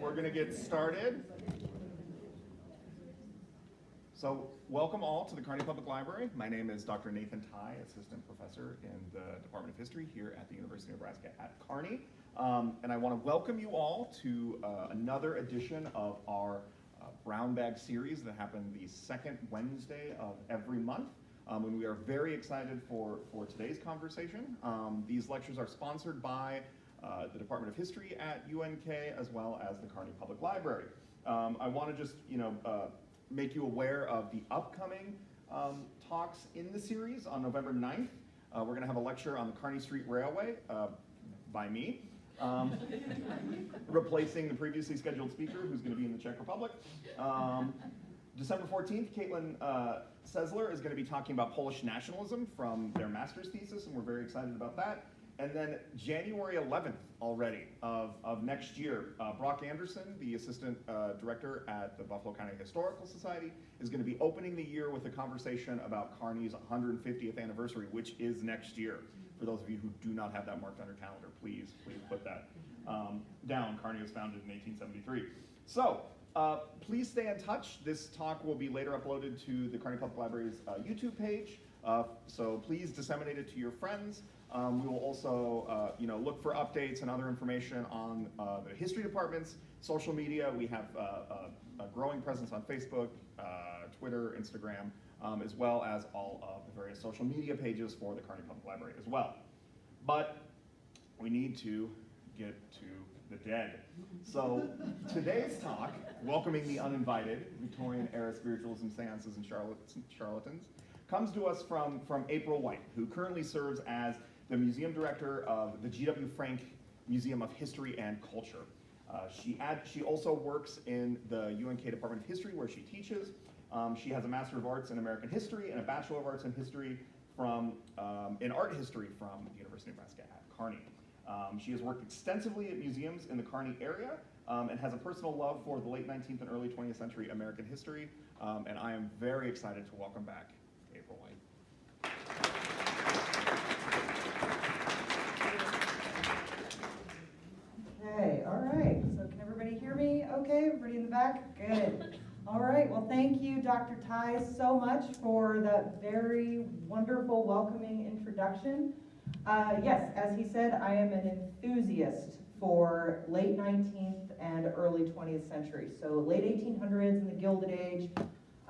we're going to get started. So welcome all to the Kearney Public Library. My name is Dr. Nathan Ty, Assistant Professor in the Department of History here at the University of Nebraska at Kearney. And I want to welcome you all to another edition of our Brown Bag series that happens the second Wednesday of every month. And we are very excited for today's conversation. These lectures are sponsored by the Department of History at UNK as well as the Kearney Public Library. I want to just, make you aware of the upcoming talks in the series on November 9th. We're going to have a lecture on the Kearney Street Railway by me, replacing the previously scheduled speaker who's going to be in the Czech Republic. December 14th, Caitlin Sesler is going to be talking about Polish nationalism from their master's thesis, and we're very excited about that. And then January 11th already of next year, Brock Anderson, the assistant director at the Buffalo County Historical Society, is going to be opening the year with a conversation about Kearney's 150th anniversary, which is next year. For those of you who do not have that marked on your calendar, please put that down. Kearney was founded in 1873. So please stay in touch. This talk will be later uploaded to the Kearney Public Library's YouTube page. So please disseminate it to your friends. We will also, look for updates and other information on the history department's social media. We have a growing presence on Facebook, Twitter, Instagram, as well as all of the various social media pages for the Kearney Public Library as well. But we need to get to the dead. So today's talk, welcoming the uninvited, Victorian Era Spiritualism, Séances, and Charlatans, comes to us from April White, who currently serves as the museum director of the G.W. Frank Museum of History and Culture. She also works in the UNK Department of History, where she teaches. She has a Master of Arts in American History and a Bachelor of Arts in History in Art History from the University of Nebraska at Kearney. She has worked extensively at museums in the Kearney area and has a personal love for the late 19th and early 20th century American history. And I am very excited to welcome back April White. Okay, all right, so can everybody hear me okay? Everybody in the back? Good. All right, well, thank you, Dr. Ty, so much for that very wonderful, welcoming introduction. Yes, as he said, I am an enthusiast for late 19th and early 20th century. So late 1800s and the Gilded Age,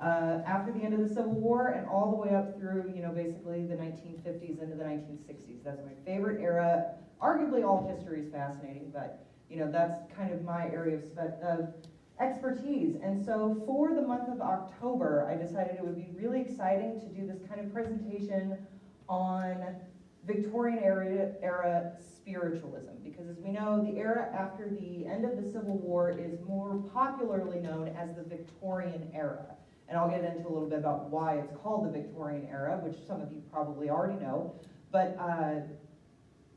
after the end of the Civil War, and all the way up through, basically the 1950s into the 1960s. That's my favorite era. Arguably all history is fascinating, but that's kind of my area of expertise. And so for the month of October, I decided it would be really exciting to do this kind of presentation on Victorian era spiritualism, because as we know, the era after the end of the Civil War is more popularly known as the Victorian era. And I'll get into a little bit about why it's called the Victorian era, which some of you probably already know. But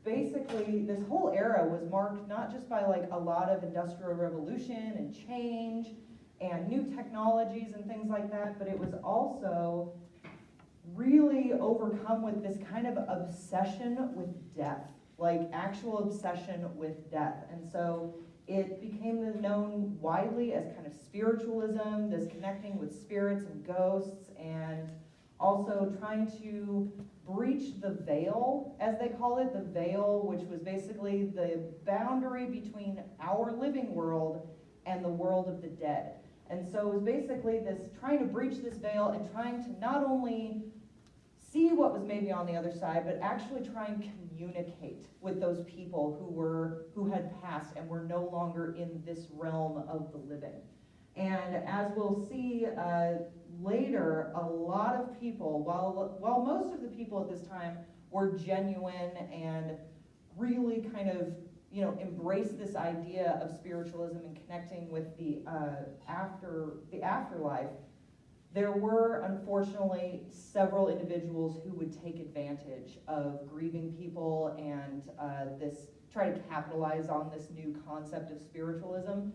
basically, this whole era was marked not just by like a lot of industrial revolution and change and new technologies and things like that, but it was also really overcome with this kind of obsession with death, like actual obsession with death. And so it became known widely as kind of spiritualism, this connecting with spirits and ghosts, and also trying to breach the veil, as they call it, the veil, which was basically the boundary between our living world and the world of the dead. And so it was basically this trying to breach this veil and trying to not only see what was maybe on the other side, but actually try and communicate with those people who had passed and were no longer in this realm of the living. And as we'll see later, a lot of people, while most of the people at this time were genuine and really kind of embrace this idea of spiritualism and connecting with the afterlife, there were, unfortunately, several individuals who would take advantage of grieving people and try to capitalize on this new concept of spiritualism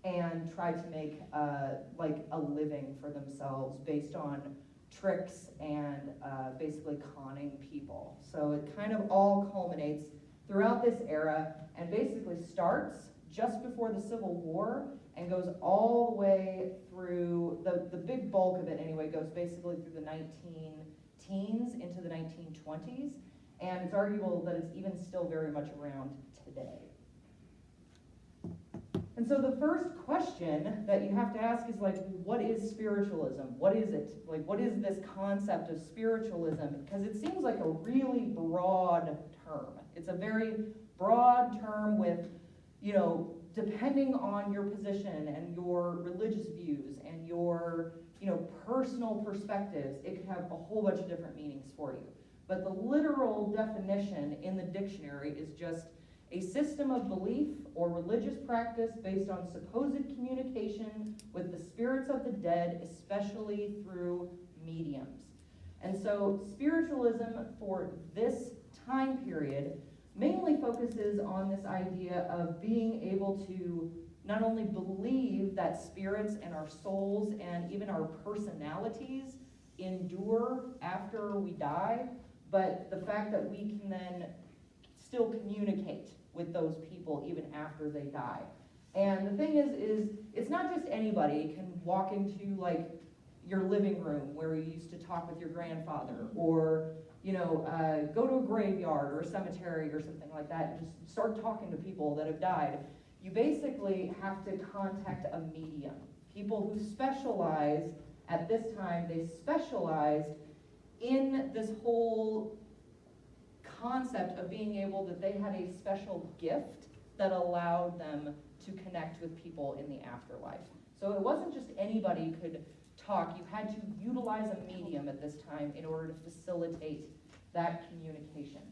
and try to make a living for themselves based on tricks and basically conning people. So it kind of all culminates throughout this era and basically starts just before the Civil War and goes all the way through, the big bulk of it anyway, goes basically through the 19-teens into the 1920s. And it's arguable that it's even still very much around today. And so the first question that you have to ask is like, what is spiritualism? What is it? Like, what is this concept of spiritualism? Because it seems like a really broad term. It's a very broad term with, you know, depending on your position and your religious views and your, you know, personal perspectives, it could have a whole bunch of different meanings for you. But the literal definition in the dictionary is just a system of belief or religious practice based on supposed communication with the spirits of the dead, especially through mediums. And so spiritualism for this time period mainly focuses on this idea of being able to not only believe that spirits and our souls and even our personalities endure after we die, but the fact that we can then still communicate with those people even after they die. And the thing is it's not just anybody can walk into like your living room where you used to talk with your grandfather, or you know, go to a graveyard or a cemetery or something like that and just start talking to people that have died. You basically have to contact a medium. People who specialize, at this time, they specialized in this whole concept of being able that they had a special gift that allowed them to connect with people in the afterlife. So it wasn't just anybody could talk. You had to utilize a medium at this time in order to facilitate that communication.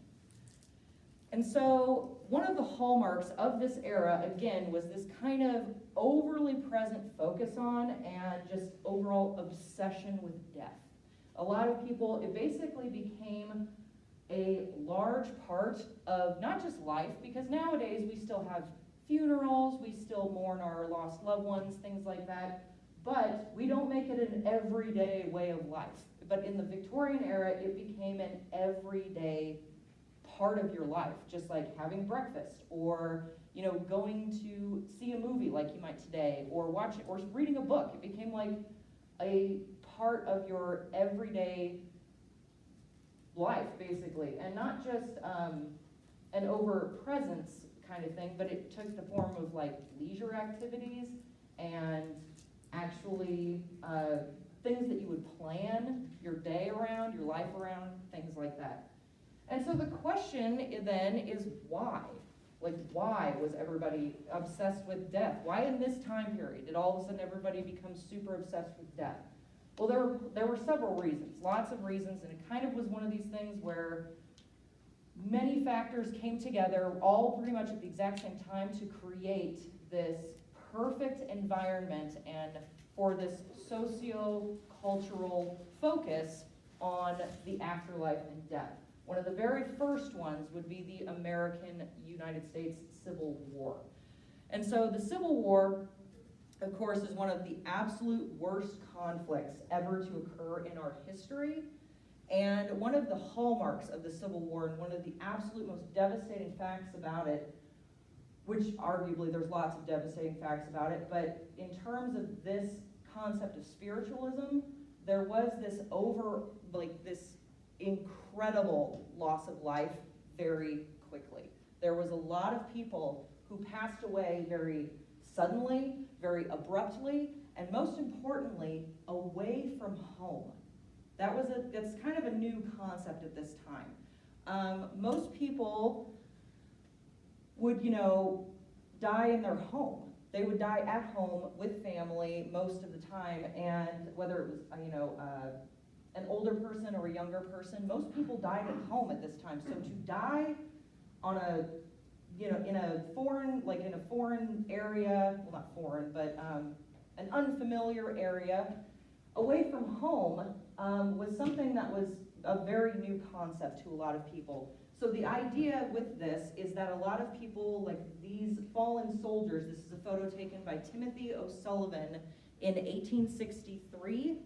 And so one of the hallmarks of this era, again, was this kind of overly present focus on and just overall obsession with death. A lot of people, it basically became a large part of not just life, because nowadays we still have funerals, we still mourn our lost loved ones, things like that, but we don't make it an everyday way of life. But in the Victorian era, it became an everyday part of your life, just like having breakfast, or you know, going to see a movie like you might today, or watching, or reading a book. It became like a part of your everyday life, basically, and not just an over-presence kind of thing, but it took the form of like leisure activities and actually things that you would plan your day around, your life around, things like that. And so the question then is why? Like, why was everybody obsessed with death? Why in this time period did all of a sudden everybody become super obsessed with death? Well, there were several reasons, lots of reasons, and it kind of was one of these things where many factors came together all pretty much at the exact same time to create this perfect environment and for this socio-cultural focus on the afterlife and death. One of the very first ones would be the United States Civil War. And so the Civil War, of course, is one of the absolute worst conflicts ever to occur in our history. And one of the hallmarks of the Civil War, and one of the absolute most devastating facts about it, which arguably there's lots of devastating facts about it, but in terms of this concept of spiritualism, there was this this incredible loss of life very quickly. There was a lot of people who passed away very suddenly, very abruptly, and most importantly, away from home. That's kind of a new concept at this time. Most people would, die in their home. They would die at home with family most of the time, and whether it was, an older person or a younger person, most people died at home at this time. So to die on in a foreign area, well, not foreign, but an unfamiliar area away from home was something that was a very new concept to a lot of people. So the idea with this is that a lot of people, like these fallen soldiers, this is a photo taken by Timothy O'Sullivan in 1863,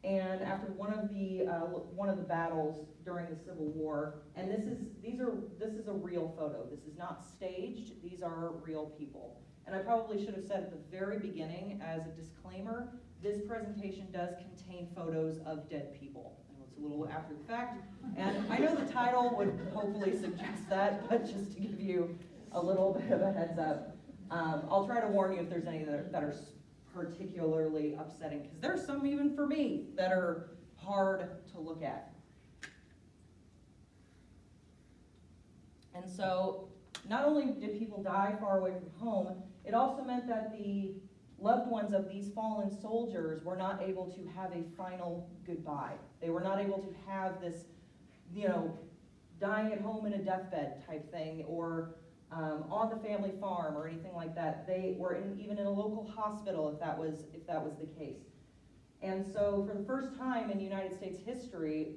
and after one of the battles during the Civil War. And this is a real photo. This is not staged. These are real people. And I probably should have said at the very beginning, as a disclaimer, this presentation does contain photos of dead people. I know it's a little after the fact, and I know the title would hopefully suggest that, but just to give you a little bit of a heads up, I'll try to warn you if there's any that are particularly upsetting, because there's some even for me that are hard to look at. And so, not only did people die far away from home, it also meant that the loved ones of these fallen soldiers were not able to have a final goodbye. They were not able to have this, dying at home in a deathbed type thing, or on the family farm or anything like that. They were even in a local hospital if that was the case. And so for the first time in United States history,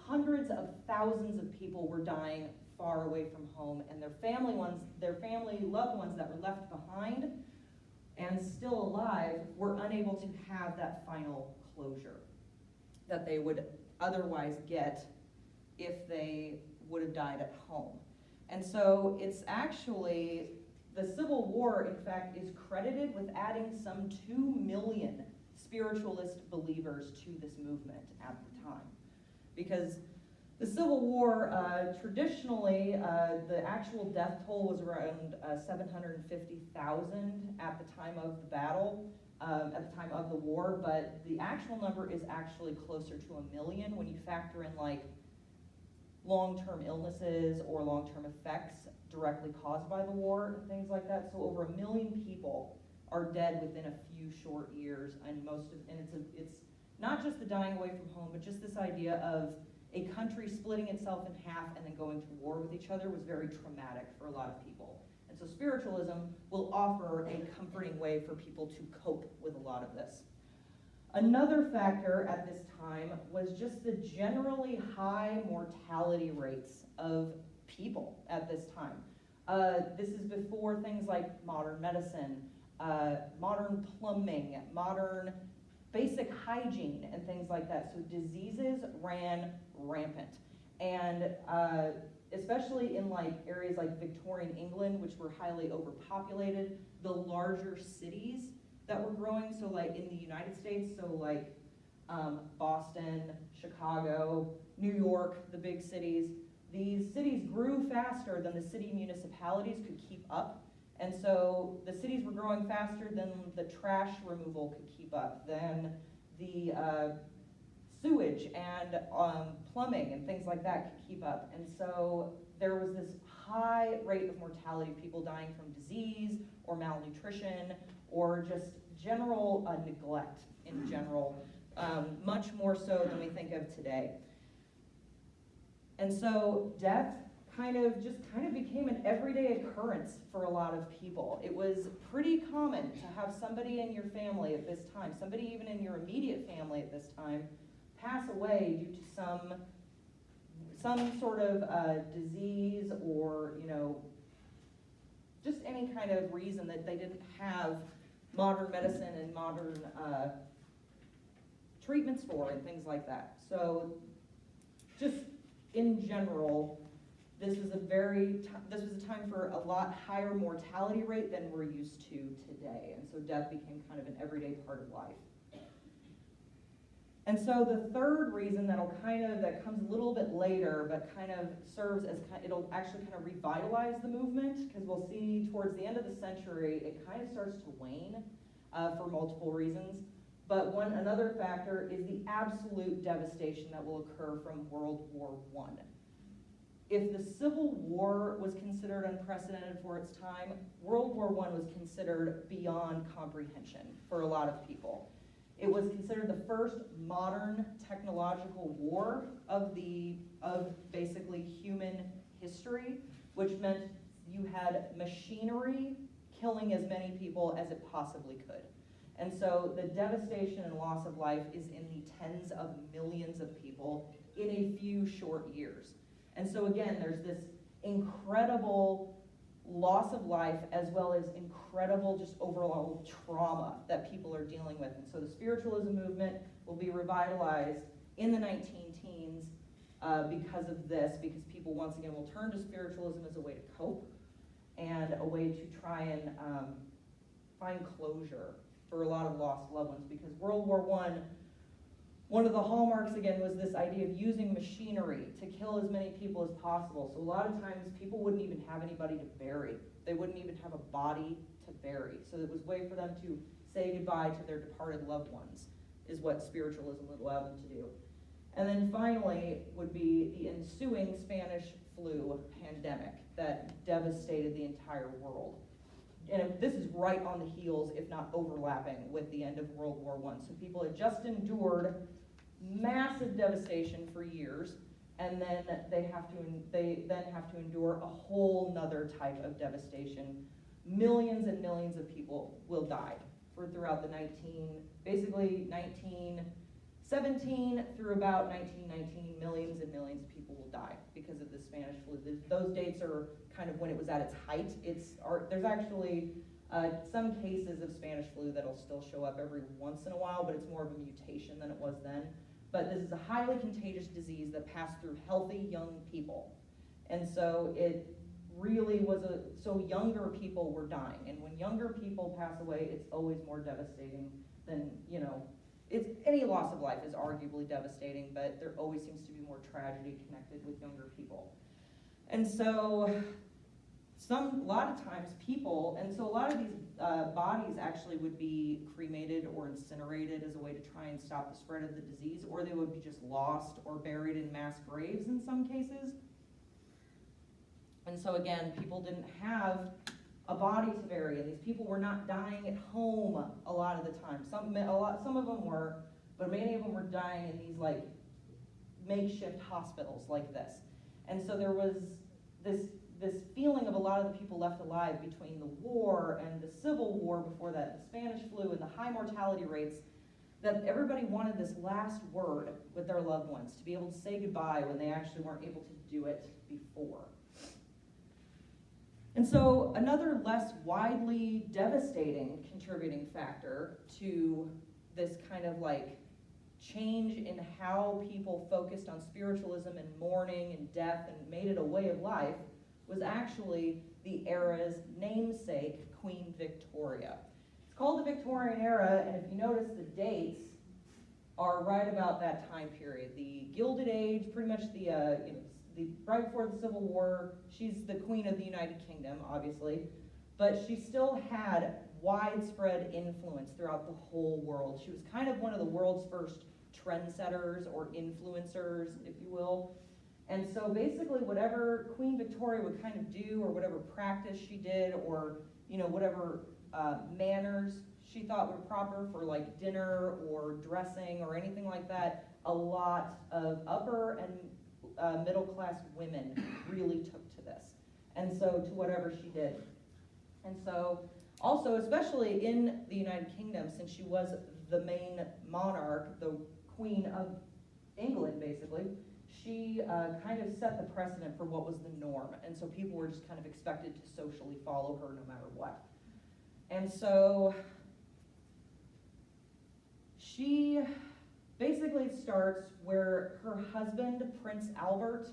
hundreds of thousands of people were dying far away from home, and their family loved ones that were left behind and still alive were unable to have that final closure that they would otherwise get if they would have died at home. And so it's actually, the Civil War, in fact, is credited with adding some 2 million spiritualist believers to this movement at the time. Because the Civil War, traditionally, the actual death toll was around 750,000 at the time of the battle, at the time of the war, but the actual number is actually closer to 1 million when you factor in like long-term illnesses or long-term effects directly caused by the war and things like that. So over 1 million people are dead within a few short years, and it's not just the dying away from home, but just this idea of a country splitting itself in half and then going to war with each other was very traumatic for a lot of people. And so spiritualism will offer a comforting way for people to cope with a lot of this. Another factor at this time was just the generally high mortality rates of people at this time. This is before things like modern medicine, modern plumbing, modern basic hygiene, and things like that. So diseases ran rampant. And especially in like areas like Victorian England, which were highly overpopulated, the larger cities that were growing, so like in the United States, so like Boston, Chicago, New York, the big cities, these cities grew faster than the city municipalities could keep up. And so the cities were growing faster than the trash removal could keep up, than the sewage and plumbing and things like that could keep up. And so there was this high rate of mortality, people dying from disease or malnutrition or just general neglect in general, much more so than we think of today. And so death kind of became an everyday occurrence for a lot of people. It was pretty common to have somebody in your family at this time, somebody even in your immediate family at this time, pass away due to some sort of disease or, just any kind of reason that they didn't have modern medicine and modern treatments for and things like that. So just in general, this was a time for a lot higher mortality rate than we're used to today. And so death became kind of an everyday part of life. And so the third reason that comes a little bit later, but kind of serves as, it'll actually kind of revitalize the movement, because we'll see towards the end of the century, it kind of starts to wane for multiple reasons. But another factor is the absolute devastation that will occur from World War I. If the Civil War was considered unprecedented for its time, World War I was considered beyond comprehension for a lot of people. It was considered the first modern technological war of basically human history, which meant you had machinery killing as many people as it possibly could. And so the devastation and loss of life is in the tens of millions of people in a few short years. And so again, there's this incredible loss of life as well as incredible just overall trauma that people are dealing with. And so the spiritualism movement will be revitalized in the 19-teens because of this, because people once again will turn to spiritualism as a way to cope. and a way to try and find closure for a lot of lost loved ones, because World War I, one of the hallmarks, again, was this idea of using machinery to kill as many people as possible. So a lot of times people wouldn't even have anybody to bury. They wouldn't even have a body to bury. So it was a way for them to say goodbye to their departed loved ones, is what spiritualism would allow them to do. And then finally would be the ensuing Spanish flu pandemic that devastated the entire world. And this is right on the heels, if not overlapping, with the end of World War I. So people had just endured massive devastation for years, and then they then have to endure a whole nother type of devastation. Millions and millions of people will die throughout the 1917 through about 1919, millions and millions of people will die because of the Spanish flu. Those dates are kind of when it was at its height. There's actually some cases of Spanish flu that'll still show up every once in a while, but it's more of a mutation than it was then. But this is a highly contagious disease that passed through healthy young people. And so it really was so younger people were dying. And when younger people pass away, it's always more devastating than, any loss of life is arguably devastating, but there always seems to be more tragedy connected with younger people. And so a lot of times people, and so a lot of these bodies actually would be cremated or incinerated as a way to try and stop the spread of the disease, or they would be just lost or buried in mass graves in some cases. And so again, people didn't have a body to bury, and these people were not dying at home a lot of the time. Some of them were, but many of them were dying in these like makeshift hospitals like this. And so there was this feeling of a lot of the people left alive between the war and the Civil War before that, the Spanish flu and the high mortality rates, that everybody wanted this last word with their loved ones, to be able to say goodbye when they actually weren't able to do it before. And so another less widely devastating contributing factor to this kind of like change in how people focused on spiritualism and mourning and death and made it a way of life was actually the era's namesake, Queen Victoria. It's called the Victorian Era, and if you notice, the dates are right about that time period. The Gilded Age, pretty much right before the Civil War. She's the Queen of the United Kingdom, obviously, but she still had widespread influence throughout the whole world. She was kind of one of the world's first trendsetters or influencers, if you will. And so basically whatever Queen Victoria would kind of do, or whatever practice she did, or whatever manners she thought were proper for like dinner or dressing or anything like that, a lot of upper and middle class women really took to this, and so to whatever she did. And so also, especially in the United Kingdom, since she was the main monarch, the Queen of England basically, she kind of set the precedent for what was the norm, and so people were just kind of expected to socially follow her no matter what. And so she basically starts where her husband, Prince Albert,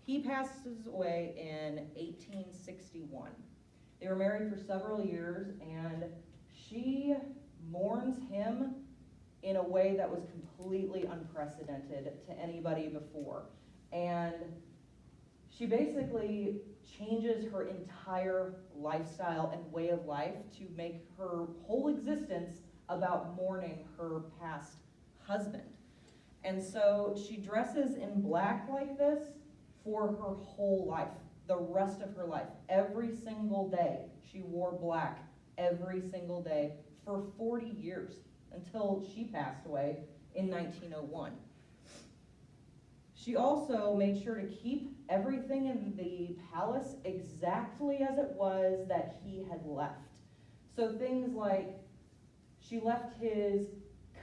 he passes away in 1861. They were married for several years, and she mourns him in a way that was completely unprecedented to anybody before. And she basically changes her entire lifestyle and way of life to make her whole existence about mourning her past husband. And so she dresses in black like this for her whole life, the rest of her life. Every single day she wore black, every single day for 40 years until she passed away in 1901. She also made sure to keep everything in the palace exactly as it was that he had left. So things like she left his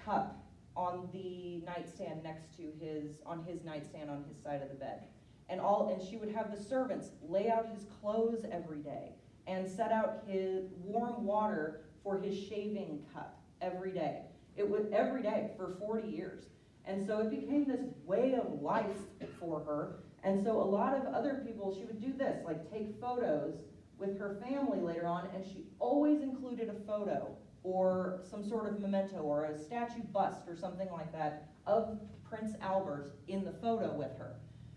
cup on the nightstand next to his nightstand on his side of the bed. And she would have the servants lay out his clothes every day and set out his warm water for his shaving cup every day. It was every day for 40 years. And so it became this way of life for her. And so a lot of other people, she would do this, like take photos with her family later on, and she always included a photo or some sort of memento or a statue bust or something like that of Prince Albert in the photo with her.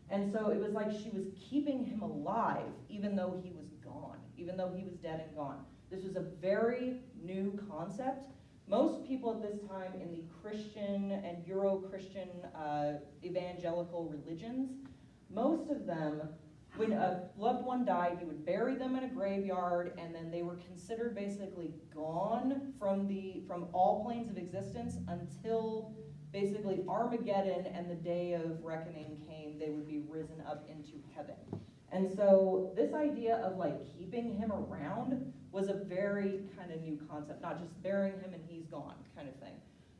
And so it was like she was keeping him alive even though he was gone, even though he was dead and gone. This was a very new concept. Most people at this time in the Christian and Euro-Christian evangelical religions, most of them, when a loved one died, you would bury them in a graveyard, and then they were considered basically gone from all planes of existence until basically Armageddon and the day of reckoning came. They would be risen up into heaven. And so this idea of like keeping him around was a very kind of new concept, not just burying him and he's gone kind of thing.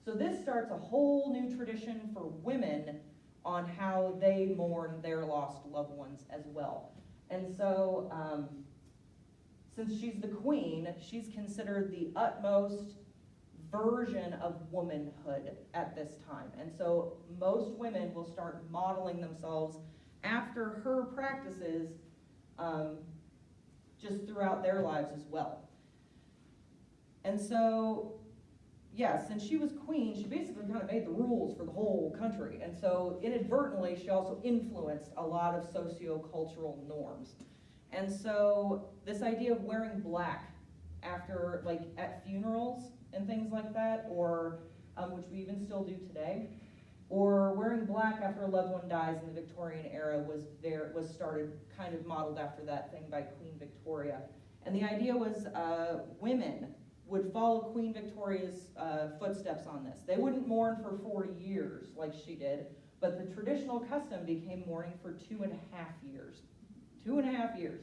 So this starts a whole new tradition for women on how they mourn their lost loved ones as well. And so since she's the queen, she's considered the utmost version of womanhood at this time. And so most women will start modeling themselves after her practices just throughout their lives as well. And so, yeah, since she was queen, she basically kind of made the rules for the whole country. And so inadvertently, she also influenced a lot of socio-cultural norms. And so this idea of wearing black after, like, at funerals and things like that, or which we even still do today, or wearing black after a loved one dies in the Victorian era was started, kind of modeled after that thing by Queen Victoria. And the idea was women would follow Queen Victoria's footsteps on this. They wouldn't mourn for 40 years like she did, but the traditional custom became mourning for 2.5 years. 2.5 years.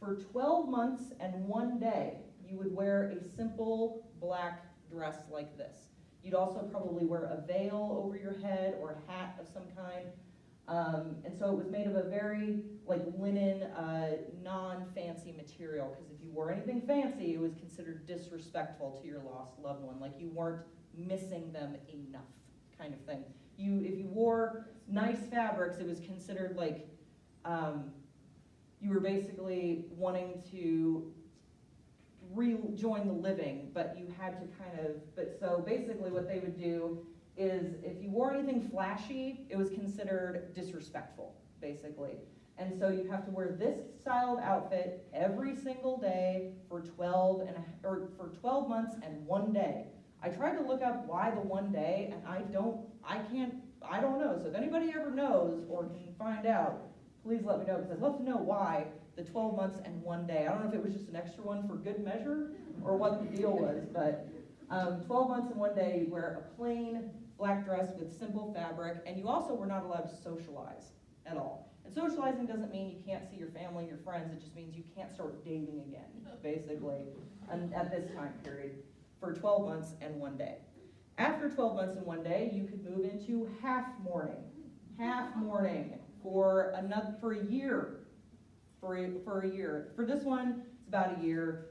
For 12 months and 1 day, you would wear a simple black dress like this. You'd also probably wear a veil over your head or a hat of some kind. And so it was made of a very like linen, non-fancy material, because if you wore anything fancy, it was considered disrespectful to your lost loved one, like you weren't missing them enough kind of thing. If you wore nice fabrics, it was considered like you were basically wanting to rejoin the living, but you had to so basically what they would do is if you wore anything flashy, it was considered disrespectful, basically. And so you have to wear this style of outfit every single day for 12 months and 1 day. I tried to look up why the 1 day, and I don't know. So if anybody ever knows or can find out, please let me know, because I'd love to know why the 12 months and 1 day. I don't know if it was just an extra one for good measure or what the deal was, but 12 months and 1 day, you wear a plain black dress with simple fabric, and you also were not allowed to socialize at all. And socializing doesn't mean you can't see your family, your friends, it just means you can't start dating again, basically, at this time period, for 12 months and 1 day. After 12 months and 1 day, you could move into half mourning for a year. For a year. For this one, it's about a year.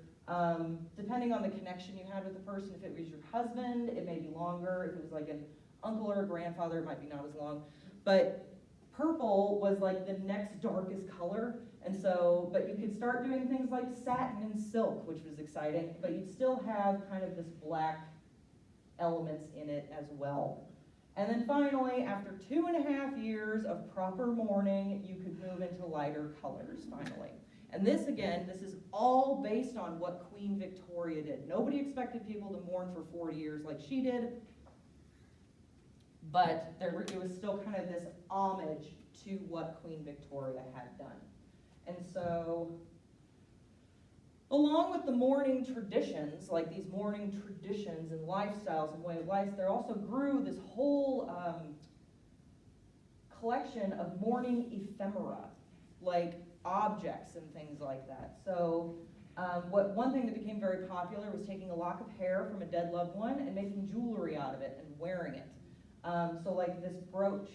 Depending on the connection you had with the person, if it was your husband, it may be longer. If it was like an uncle or a grandfather, it might be not as long. But purple was like the next darkest color, and so, but you could start doing things like satin and silk, which was exciting, but you'd still have kind of this black elements in it as well. And then finally, after 2.5 years of proper mourning, you could move into lighter colors, finally. And this, again, this is all based on what Queen Victoria did. Nobody expected people to mourn for 40 years like she did, but it was still kind of this homage to what Queen Victoria had done. And so, along with the mourning traditions, like these mourning traditions and lifestyles and way of life, there also grew this whole collection of mourning ephemera, like objects and things like that. So one thing that became very popular was taking a lock of hair from a dead loved one and making jewelry out of it and wearing it. So like this brooch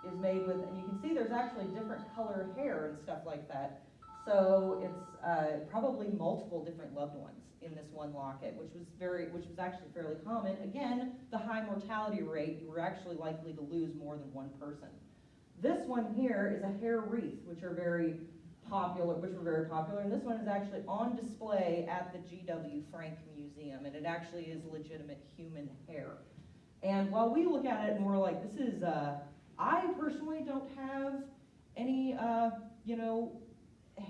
is made with, and you can see there's actually different color hair and stuff like that. So it's probably multiple different loved ones in this one locket, which was actually fairly common. Again, the high mortality rate, you were actually likely to lose more than one person. This one here is a hair wreath, which are very popular, which were very popular, and this one is actually on display at the G.W. Frank Museum, and it actually is legitimate human hair. And while we look at it and we're like, this is, I personally don't have any,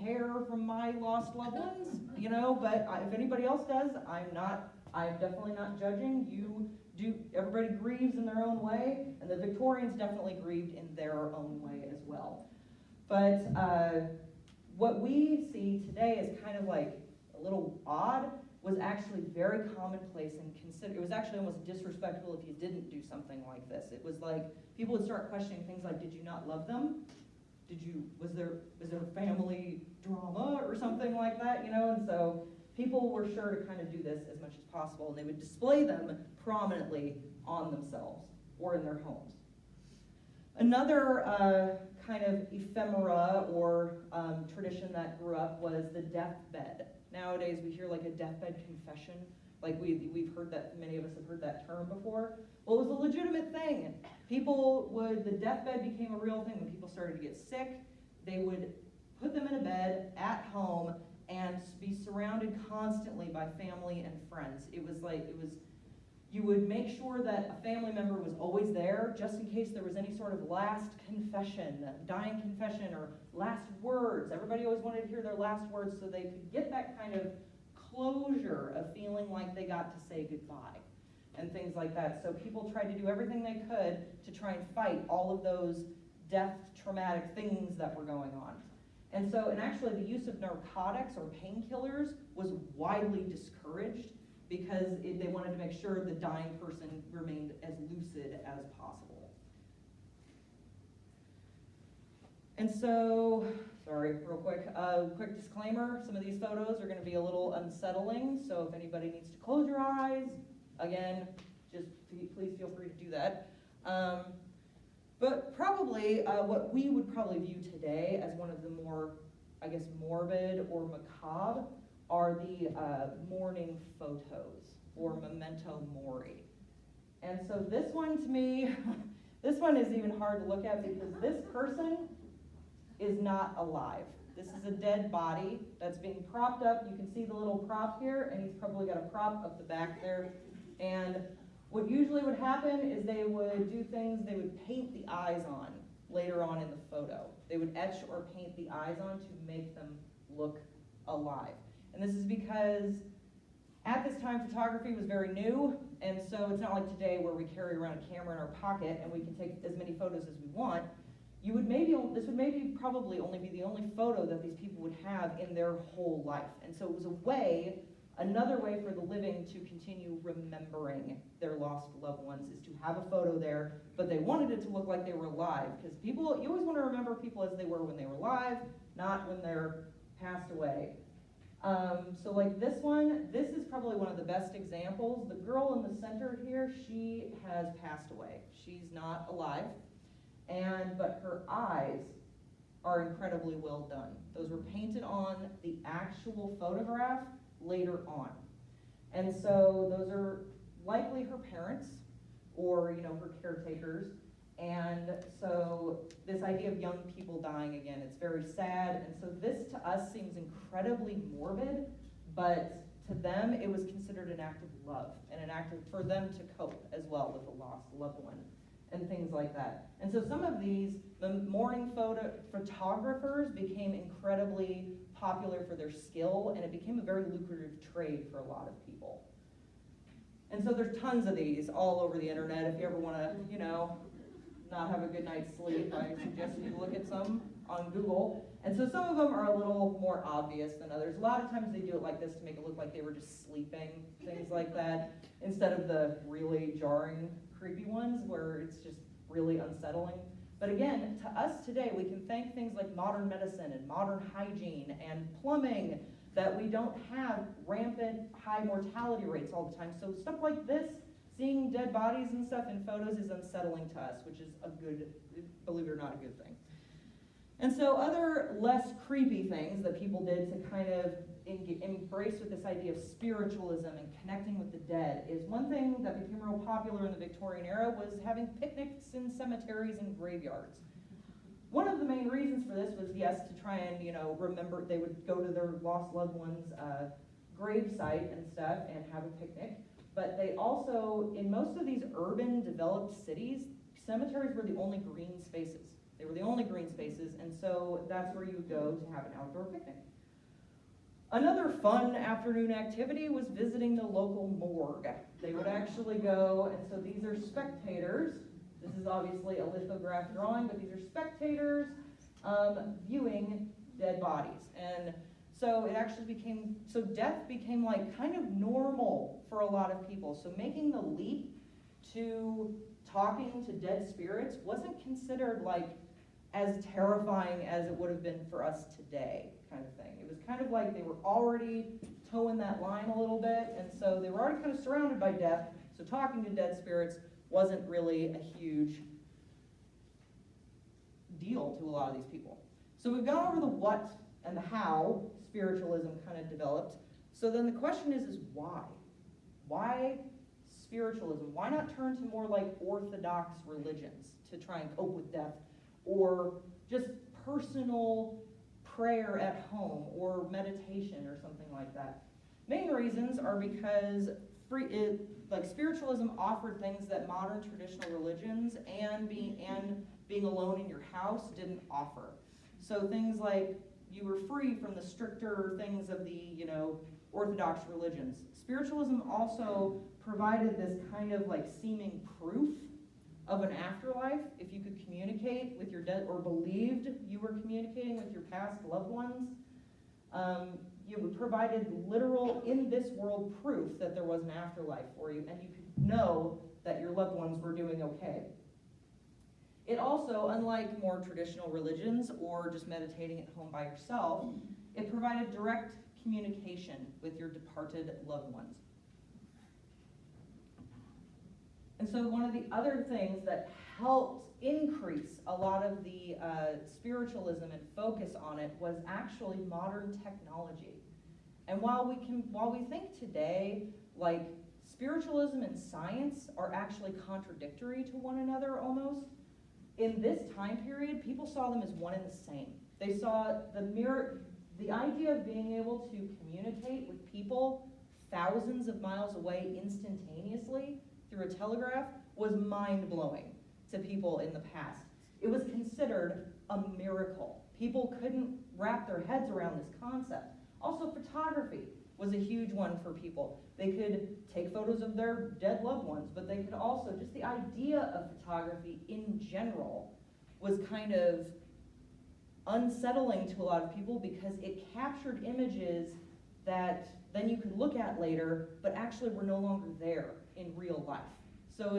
hair from my lost loved ones, but if anybody else does, I'm definitely not judging. Everybody grieves in their own way, and the Victorians definitely grieved in their own way as well. But what we see today is kind of like a little odd, was actually very commonplace and it was actually almost disrespectful if you didn't do something like this. It was like, people would start questioning things like, did you not love them? Was there family drama or something like that, and so people were sure to kind of do this as much as possible, and they would display them prominently on themselves or in their homes. Another kind of ephemera or tradition that grew up was the deathbed. Nowadays we hear like a deathbed confession, like we've heard that, many of us have heard that term before. Well, it was a legitimate thing. The deathbed became a real thing when people started to get sick. They would put them in a bed at home and be surrounded constantly by family and friends. You would make sure that a family member was always there, just in case there was any sort of last confession, dying confession, or last words. Everybody always wanted to hear their last words so they could get that kind of closure of feeling like they got to say goodbye and things like that. So people tried to do everything they could to try and fight all of those death traumatic things that were going on. And actually the use of narcotics or painkillers was widely discouraged because they wanted to make sure the dying person remained as lucid as possible. And so, sorry, real quick, quick disclaimer, some of these photos are going to be a little unsettling, so if anybody needs to close your eyes, again, just please feel free to do that. But probably what we would probably view today as one of the more, I guess, morbid or macabre are the mourning photos, or memento mori. And so this one to me, this one is even hard to look at because this person is not alive. This is a dead body that's being propped up. You can see the little prop here, and he's probably got a prop up the back there. And what usually would happen is they would do things, they would paint the eyes on later on in the photo. They would etch or paint the eyes on to make them look alive. And this is because at this time photography was very new, and so it's not like today where we carry around a camera in our pocket and we can take as many photos as we want. This would maybe probably only be the only photo that these people would have in their whole life. And so it was another way for the living to continue remembering their lost loved ones, is to have a photo there, but they wanted it to look like they were alive, because you always want to remember people as they were when they were alive, not when they're passed away. So like this one, this is probably one of the best examples. The girl in the center here, she has passed away. She's not alive, but her eyes are incredibly well done. Those were painted on the actual photograph later on. And so those are likely her parents or, her caretakers. And so this idea of young people dying again, it's very sad. And so this to us seems incredibly morbid, but to them it was considered an act of love and an act for them to cope as well with a lost loved one and things like that. And so some of these, the mourning photographers became incredibly popular for their skill, and it became a very lucrative trade for a lot of people. And so there's tons of these all over the internet. If you ever want to, not have a good night's sleep, I suggest you look at some on Google. And so some of them are a little more obvious than others. A lot of times they do it like this to make it look like they were just sleeping, things like that, instead of the really jarring, creepy ones where it's just really unsettling. But again, to us today, we can thank things like modern medicine and modern hygiene and plumbing that we don't have rampant high mortality rates all the time. So stuff like this, seeing dead bodies and stuff in photos, is unsettling to us, which is a good, believe it or not, a good thing. And so other less creepy things that people did to kind of embrace with this idea of spiritualism and connecting with the dead is one thing that became real popular in the Victorian era was having picnics in cemeteries and graveyards. One of the main reasons for this was, yes, to try and, remember, they would go to their lost loved one's grave site and stuff and have a picnic. But they also, in most of these urban developed cities, cemeteries were the only green spaces. They were the only green spaces, and so that's where you would go to have an outdoor picnic. Another fun afternoon activity was visiting the local morgue. They would actually go, and so these are spectators. This is obviously a lithograph drawing, but these are spectators viewing dead bodies. And so it actually became, so death became like kind of normal for a lot of people. So making the leap to talking to dead spirits wasn't considered like as terrifying as it would have been for us today, kind of thing. It was kind of like they were already towing that line a little bit, and so they were already kind of surrounded by death, so talking to dead spirits wasn't really a huge deal to a lot of these people. So we've gone over the what and the how spiritualism kind of developed. So then the question is why? Why spiritualism? Why not turn to more like orthodox religions to try and cope with death, or just personal prayer at home or meditation or something like that? Main reasons are because spiritualism offered things that modern traditional religions and being alone in your house didn't offer. So things like you were free from the stricter things of the orthodox religions. Spiritualism also provided this kind of like seeming proof of an afterlife. If you could communicate with your dead, or believed you were communicating with your past loved ones, you provided literal in this world proof that there was an afterlife for you, and you could know that your loved ones were doing okay. It also, unlike more traditional religions or just meditating at home by yourself, it provided direct communication with your departed loved ones. And so one of the other things that helped increase a lot of the spiritualism and focus on it was actually modern technology. And while we think today, like, spiritualism and science are actually contradictory to one another almost, in this time period, people saw them as one and the same. They saw the idea of being able to communicate with people thousands of miles away instantaneously through a telegraph was mind-blowing to people in the past. It was considered a miracle. People couldn't wrap their heads around this concept. Also, photography was a huge one for people. They could take photos of their dead loved ones, but they could also, just the idea of photography in general was kind of unsettling to a lot of people because it captured images that then you could look at later, but actually were no longer there in real life. So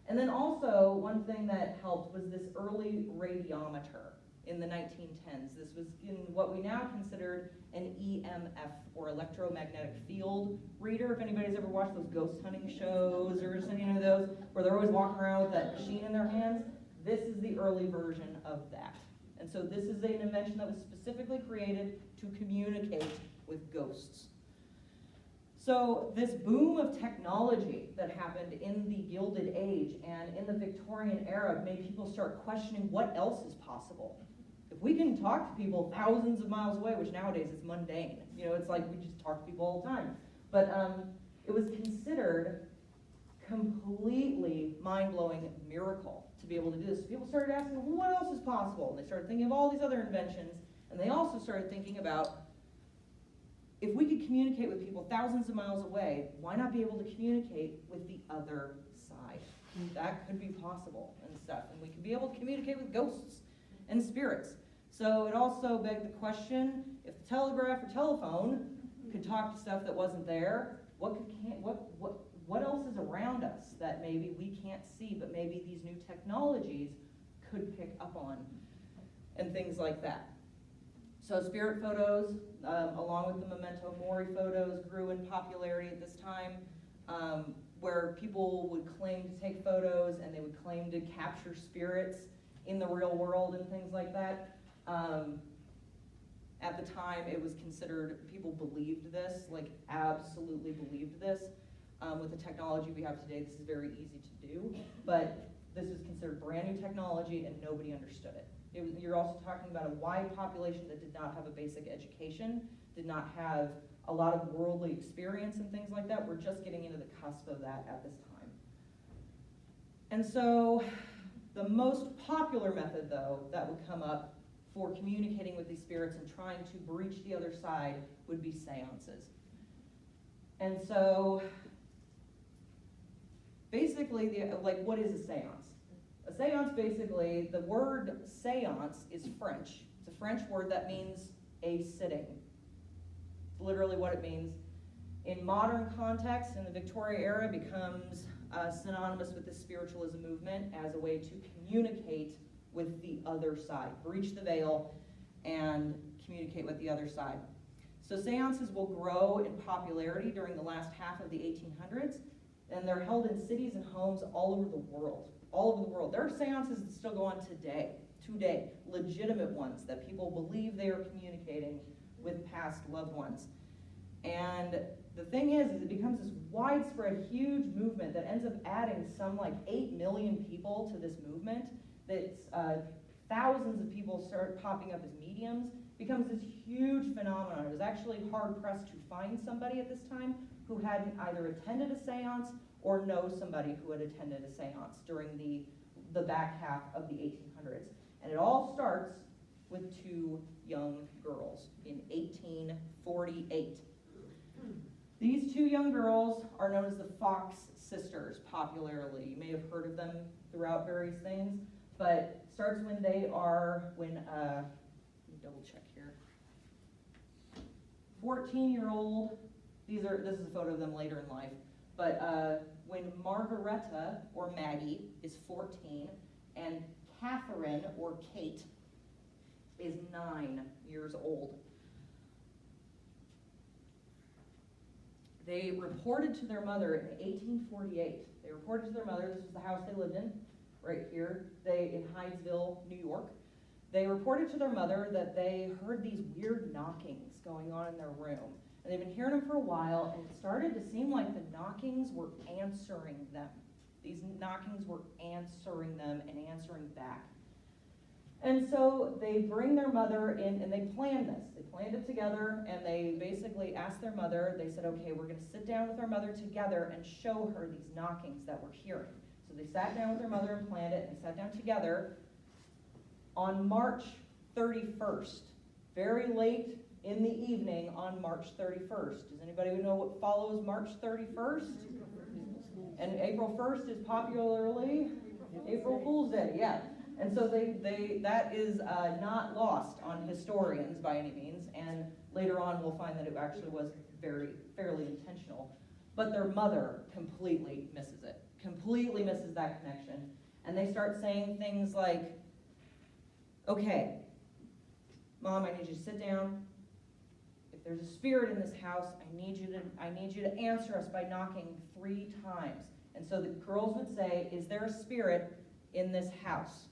and then also one thing that helped was this early radiometer in the 1910s. This was in what we now considered an EMF, or electromagnetic field reader. If anybody's ever watched those ghost hunting shows or any of those, where they're always walking around with that machine in their hands, this is the early version of that. And so this is an invention that was specifically created to communicate with ghosts. So this boom of technology that happened in the Gilded Age and in the Victorian Era made people start questioning what else is possible. If we can talk to people thousands of miles away, which nowadays is mundane, it's like we just talk to people all the time. But it was considered completely mind-blowing miracle to be able to do this. So people started asking, well, what else is possible? And they started thinking of all these other inventions, and they also started thinking about, if we could communicate with people thousands of miles away, why not be able to communicate with the other side? That could be possible and stuff. And we could be able to communicate with ghosts and spirits. So it also begged the question, if the telegraph or telephone could talk to stuff that wasn't there, what else is around us that maybe we can't see, but maybe these new technologies could pick up on, and things like that. So spirit photos, along with the memento mori photos, grew in popularity at this time, where people would claim to take photos and they would claim to capture spirits in the real world and things like that. At the time, it was considered, people believed this, like absolutely believed this. With the technology we have today, this is very easy to do, but this was considered brand new technology and nobody understood it. You're also talking about a wide population that did not have a basic education, did not have a lot of worldly experience and things like that. We're just getting into the cusp of that at this time. And so the most popular method, though, that would come up for communicating with these spirits and trying to breach the other side would be seances. And so basically, what is a seance? A seance, basically, the word séance is French. It's a French word that means a sitting. It's literally what it means. In modern context, in the Victorian era, it becomes synonymous with the spiritualism movement as a way to communicate with the other side, breach the veil and communicate with the other side. So seances will grow in popularity during the last half of the 1800s, and they're held in cities and homes all over the world. All over the world. There are seances that still go on today, legitimate ones that people believe they are communicating with past loved ones. And the thing is it becomes this widespread, huge movement that ends up adding some 8 million people to this movement. That's thousands of people start popping up as mediums. Becomes this huge phenomenon. It was actually hard pressed to find somebody at this time who hadn't either attended a seance or know somebody who had attended a seance during the back half of the 1800s. And it all starts with 2 young girls in 1848. These 2 young girls are known as the Fox sisters, popularly. You may have heard of them throughout various things, but it starts when let me double check here. 14-year-old, this is a photo of them later in life, but when Margareta, or Maggie, is 14, and Catherine, or Kate, is 9 years old. They reported to their mother in 1848. They reported to their mother, this was the house they lived in, right here, in Hydesville, New York. They reported to their mother that they heard these weird knockings going on in their room. And they've been hearing them for a while, and it started to seem like the knockings were answering them. These knockings were answering them and answering back. And so they bring their mother in, and they planned this. They planned it together, and they basically asked their mother, they said, okay, we're going to sit down with our mother together and show her these knockings that we're hearing. So they sat down with their mother and planned it, and they sat down together on March 31st, very late in the evening on March 31st. Does anybody know what follows March 31st? And April 1st is popularly April Fool's Day, yeah. And so that is not lost on historians by any means, and later on we'll find that it actually was fairly intentional. But their mother completely misses it, completely misses that connection. And they start saying things like, okay, Mom, I need you to sit down. If there's a spirit in this house, I need you to answer us by knocking 3 times. And so the girls would say, is there a spirit in this house?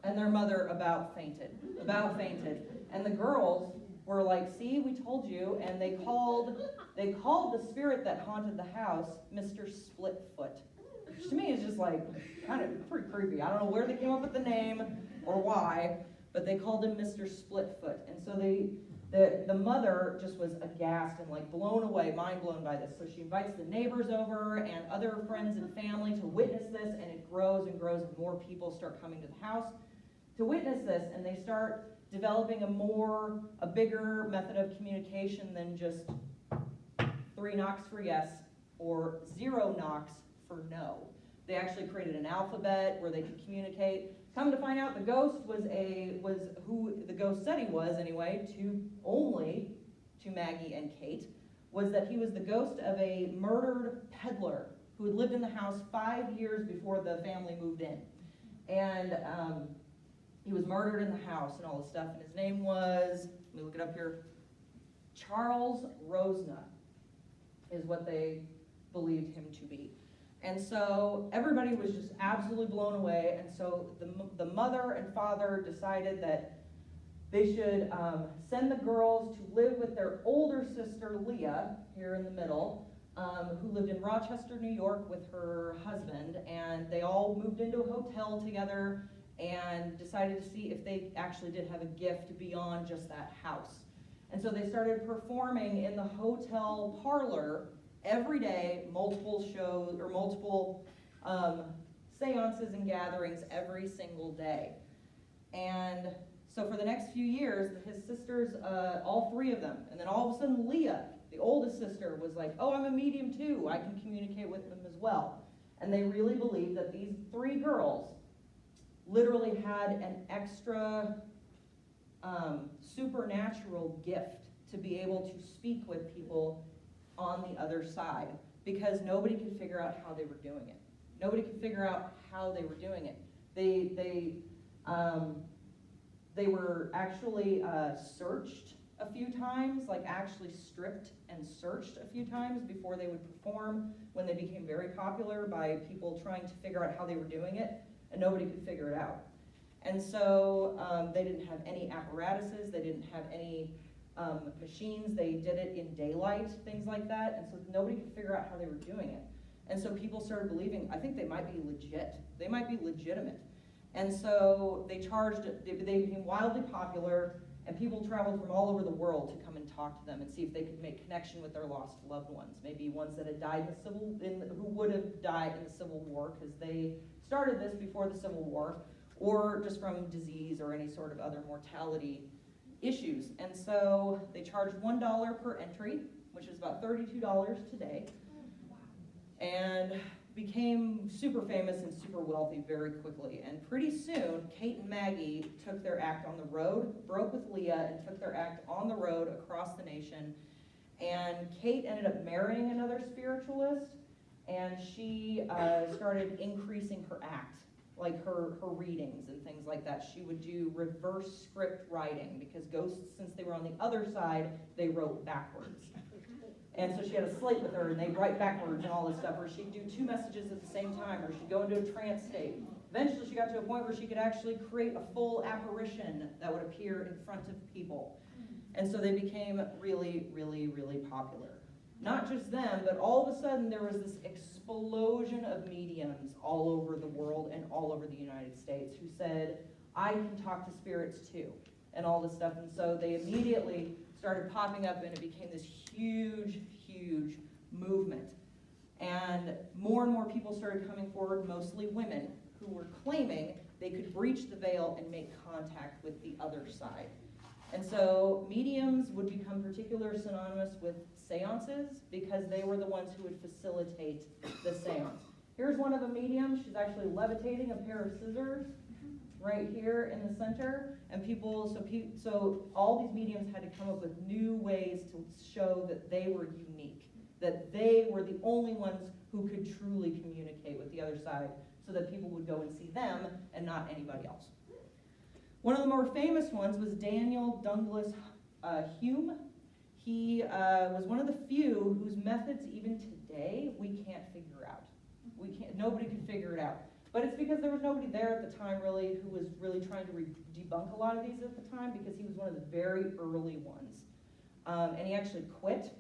And their mother about fainted. And the girls were like, see, we told you. And they called the spirit that haunted the house Mr. Splitfoot. Which to me is just kind of pretty creepy. I don't know where they came up with the name or why, but they called him Mr. Splitfoot. And so the mother just was aghast and blown away, mind blown by this. So she invites the neighbors over and other friends and family to witness this, and it grows and grows, and more people start coming to the house to witness this, and they start developing a bigger method of communication than just 3 knocks for yes or 0 knocks for no. They actually created an alphabet where they could communicate. Come to find out, the ghost was who the ghost said he was anyway, to Maggie and Kate, was that he was the ghost of a murdered peddler who had lived in the house 5 years before the family moved in. And he was murdered in the house and all this stuff, and his name was, let me look it up here, Charles Rosna is what they believed him to be. And so everybody was just absolutely blown away, and so the mother and father decided that they should send the girls to live with their older sister, Leah, here in the middle, who lived in Rochester, New York with her husband, and they all moved into a hotel together and decided to see if they actually did have a gift beyond just that house. And so they started performing in the hotel parlor every day, multiple shows, or multiple seances and gatherings every single day. And so for the next few years, his sisters, all three of them, and then all of a sudden Leah, the oldest sister, was like, oh, I'm a medium too, I can communicate with them as well. And they really believed that these three girls literally had an extra supernatural gift to be able to speak with people on the other side, because nobody could figure out how they were doing it. Nobody could figure out how they were doing it. They were actually searched a few times, like actually stripped and searched a few times before they would perform, when they became very popular by people trying to figure out how they were doing it, and nobody could figure it out. And so they didn't have any apparatuses, they didn't have any machines, they did it in daylight, things like that, and so nobody could figure out how they were doing it. And so people started believing, I think they might be legit, they might be legitimate. And so they became wildly popular, and people traveled from all over the world to come and talk to them and see if they could make connection with their lost loved ones, maybe ones that had died who would have died in the Civil War, because they started this before the Civil War, or just from disease or any sort of other mortality issues. And so they charged $1 per entry, which is about $32 today, and became super famous and super wealthy very quickly. And pretty soon, Kate and Maggie took their act on the road, broke with Leah, and took their act on the road across the nation. And Kate ended up marrying another spiritualist, and she started increasing her act, like her readings and things like that. She would do reverse script writing, because ghosts, since they were on the other side, they wrote backwards. And so she had a slate with her, and they'd write backwards and all this stuff, or she'd do two messages at the same time, or she'd go into a trance state. Eventually she got to a point where she could actually create a full apparition that would appear in front of people. And so they became really, really, really popular. Not just them, but all of a sudden there was this explosion of mediums all over the world and all over the United States who said, I can talk to spirits too, and all this stuff. And so they immediately started popping up, and it became this huge, huge movement. And more people started coming forward, mostly women, who were claiming they could breach the veil and make contact with the other side. And so mediums would become particularly synonymous with séances, because they were the ones who would facilitate the seance. Here's one of a medium. She's actually levitating a pair of scissors right here in the center. And so all these mediums had to come up with new ways to show that they were unique, that they were the only ones who could truly communicate with the other side, so that people would go and see them and not anybody else. One of the more famous ones was Daniel Douglas Hume. He was one of the few whose methods even today we can't figure out. Nobody could figure it out. But it's because there was nobody there at the time really who was really trying to debunk a lot of these at the time, because he was one of the very early ones. And he actually quit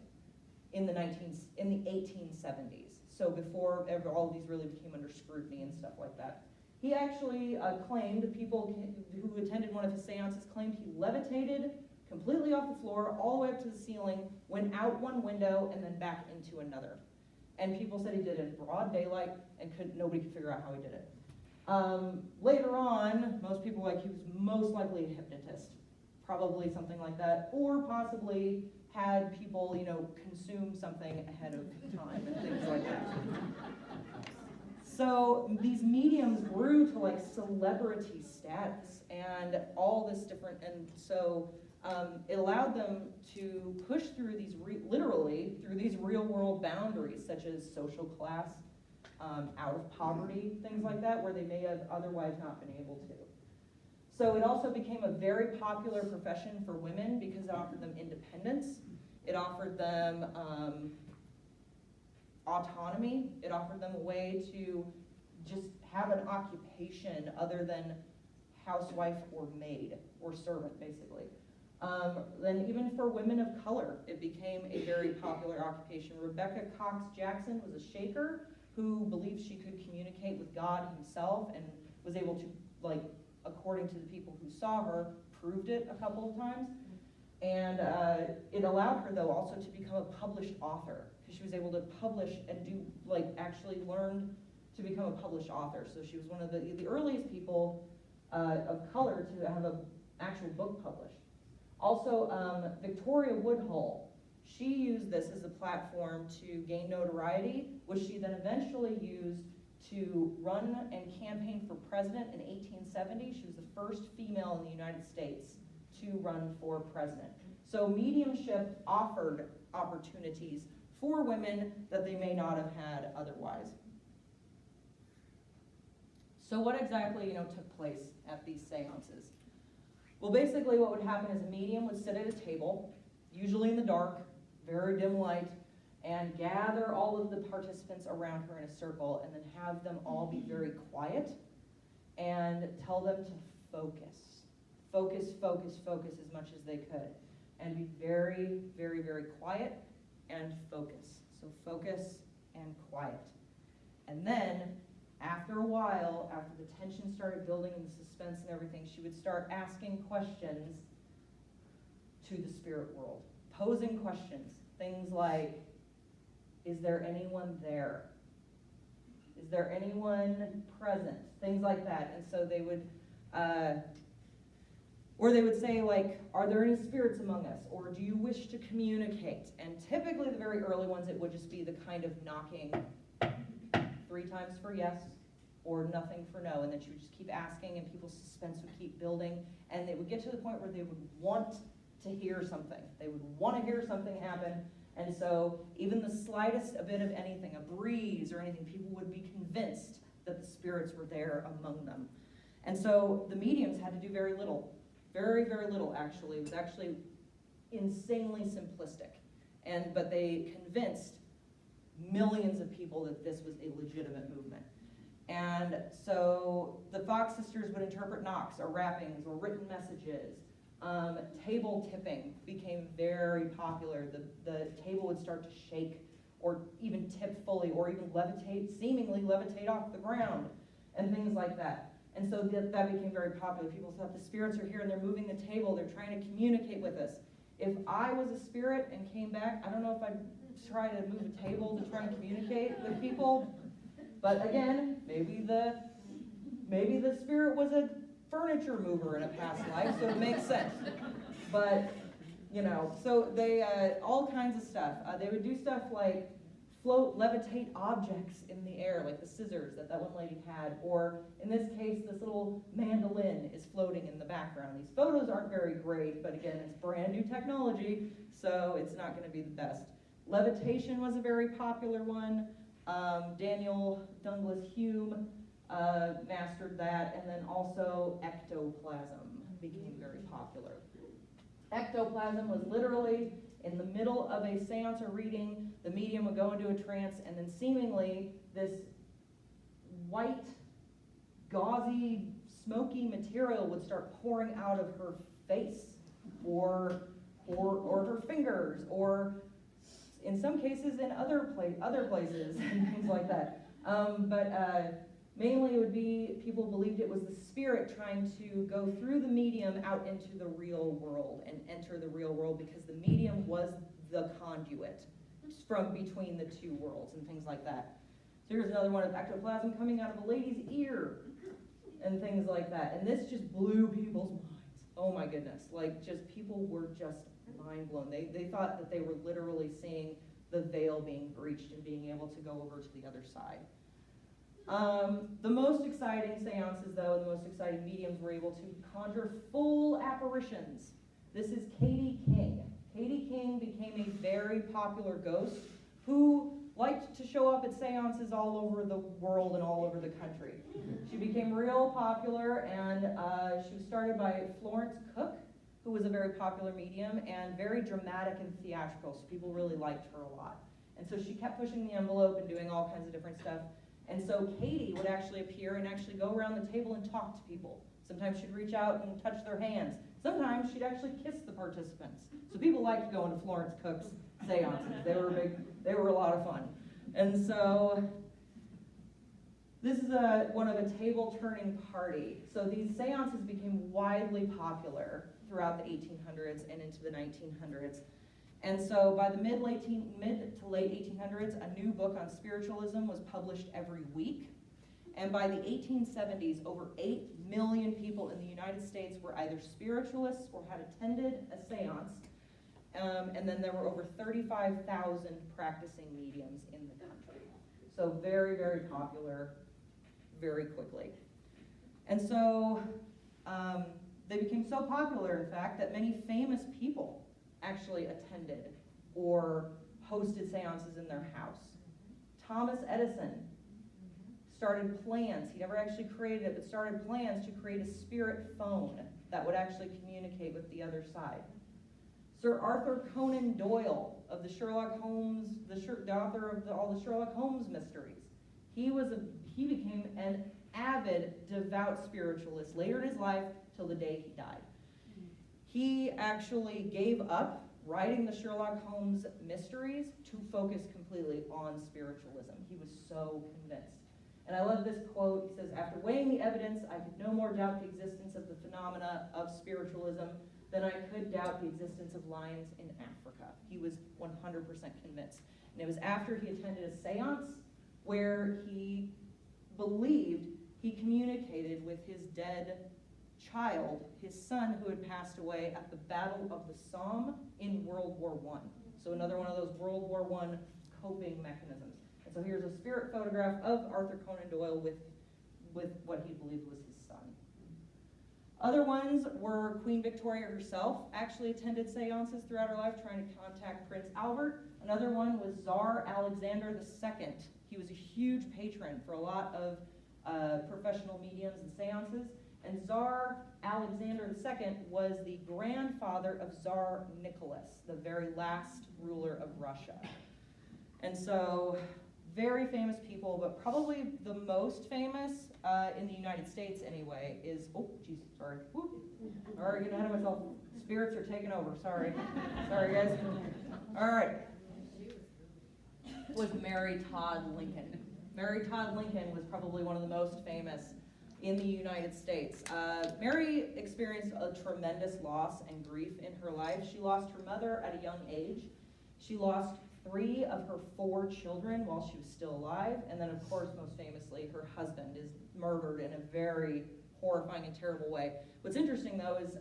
in the 1870s. So before all of these really became under scrutiny and stuff like that. He actually claimed, people who attended one of his seances claimed he levitated completely off the floor, all the way up to the ceiling, went out one window, and then back into another. And people said he did it in broad daylight, and nobody could figure out how he did it. Later on, most people he was most likely a hypnotist, probably something like that, or possibly had people, consume something ahead of time and things like that. So these mediums grew to celebrity status and all this different, and so it allowed them to push through these, literally, through these real world boundaries, such as social class, out of poverty, things like that, where they may have otherwise not been able to. So it also became a very popular profession for women, because it offered them independence, it offered them autonomy, it offered them a way to just have an occupation other than housewife or maid or servant, basically. Then even for women of color, it became a very popular occupation. Rebecca Cox Jackson was a Shaker who believed she could communicate with God himself and was able to, like, according to the people who saw her, proved it a couple of times. And it allowed her, though, also to become a published author, because she was able to publish and do, like, actually learn to become a published author. So she was one of the earliest people of color to have an actual book published. Also, Victoria Woodhull, she used this as a platform to gain notoriety, which she then eventually used to run and campaign for president in 1870. She was the first female in the United States to run for president. So mediumship offered opportunities for women that they may not have had otherwise. So what exactly, took place at these seances? Well, basically what would happen is a medium would sit at a table, usually in the dark, very dim light, and gather all of the participants around her in a circle and then have them all be very quiet and tell them to focus. Focus, focus, focus as much as they could. And be very, very, very quiet and focus. So focus and quiet. And then, after a while, after the tension started building and the suspense and everything, she would start asking questions to the spirit world. Posing questions. Things like, is there anyone there? Is there anyone present? Things like that. And so they would, or they would say, like, are there any spirits among us? Or do you wish to communicate? And typically the very early ones, it would just be the kind of knocking 3 times for yes, or nothing for no. And then she would just keep asking, and people's suspense would keep building. And they would get to the point where they would want to hear something. They would want to hear something happen. And so even the slightest a bit of anything, a breeze or anything, people would be convinced that the spirits were there among them. And so the mediums had to do very little. Very, very little, actually. It was actually insanely simplistic. But they convinced millions of people that this was a legitimate movement. And so the Fox sisters would interpret knocks or rappings or written messages. Table tipping became very popular. The table would start to shake or even tip fully or even levitate, seemingly levitate off the ground and things like that. And so that became very popular. People thought the spirits are here and they're moving the table. They're trying to communicate with us. If I was a spirit and came back, I don't know if I'd try to move a table to try and communicate with people. But again, maybe the spirit was a furniture mover in a past life, so it makes sense. But, so they, all kinds of stuff. They would do stuff like float, levitate objects in the air, like the scissors that one lady had, or in this case, this little mandolin is floating in the background. These photos aren't very great, but again, it's brand new technology, so it's not going to be the best. Levitation was a very popular one. Daniel Douglas Hume mastered that, and then also ectoplasm became very popular. Ectoplasm was literally in the middle of a seance or reading, the medium would go into a trance, and then seemingly this white, gauzy, smoky material would start pouring out of her face, or her fingers, or in some cases in other places and things like that. Mainly it would be, people believed it was the spirit trying to go through the medium out into the real world and enter the real world, because the medium was the conduit from between the two worlds and things like that. So here's another one of ectoplasm coming out of a lady's ear and things like that. And this just blew people's minds. Oh my goodness. Like, just people were just mind blown. They thought that they were literally seeing the veil being breached and being able to go over to the other side. The most exciting seances, though, and the most exciting mediums were able to conjure full apparitions. This is Katie King. Katie King became a very popular ghost who liked to show up at seances all over the world and all over the country. She became real popular, and she was started by Florence Cook, who was a very popular medium and very dramatic and theatrical, so people really liked her a lot. And so she kept pushing the envelope and doing all kinds of different stuff. And so Katie would actually appear and actually go around the table and talk to people. Sometimes she'd reach out and touch their hands. Sometimes she'd actually kiss the participants. So people liked going to Florence Cook's seances. They were a lot of fun. And so this is one of a table turning party. So these seances became widely popular throughout the 1800s and into the 1900s. And so by the mid to late 1800s, a new book on spiritualism was published every week. And by the 1870s, over 8 million people in the United States were either spiritualists or had attended a seance. And then there were over 35,000 practicing mediums in the country. So very, very popular very quickly. And so they became so popular, in fact, that many famous people actually attended or hosted seances in their house. Thomas Edison started plans, he never actually created it, but started plans to create a spirit phone that would actually communicate with the other side. Sir Arthur Conan Doyle of the Sherlock Holmes, the author of all the Sherlock Holmes mysteries, he became an avid, devout spiritualist later in his life till the day he died. He actually gave up writing the Sherlock Holmes mysteries to focus completely on spiritualism. He was so convinced. And I love this quote. He says, "After weighing the evidence, I could no more doubt the existence of the phenomena of spiritualism than I could doubt the existence of lions in Africa." He was 100% convinced. And it was after he attended a seance where he believed he communicated with his dead child, his son, who had passed away at the Battle of the Somme in World War I. So another one of those World War I coping mechanisms. And so here's a spirit photograph of Arthur Conan Doyle with what he believed was his son. Other ones were Queen Victoria herself actually attended seances throughout her life trying to contact Prince Albert. Another one was Tsar Alexander II. He was a huge patron for a lot of professional mediums and seances. And Tsar Alexander II was the grandfather of Tsar Nicholas, the very last ruler of Russia. And so, very famous people, but probably the most famous in the United States anyway is, oh, geez, sorry. Whoop. Already getting ahead of myself. Spirits are taking over, sorry. Sorry, guys. All right. Was Mary Todd Lincoln. Mary Todd Lincoln was probably one of the most famous in the United States. Mary experienced a tremendous loss and grief in her life. She lost her mother at a young age. She lost 3 of her 4 children while she was still alive. And then, of course, most famously, her husband is murdered in a very horrifying and terrible way. What's interesting, though, is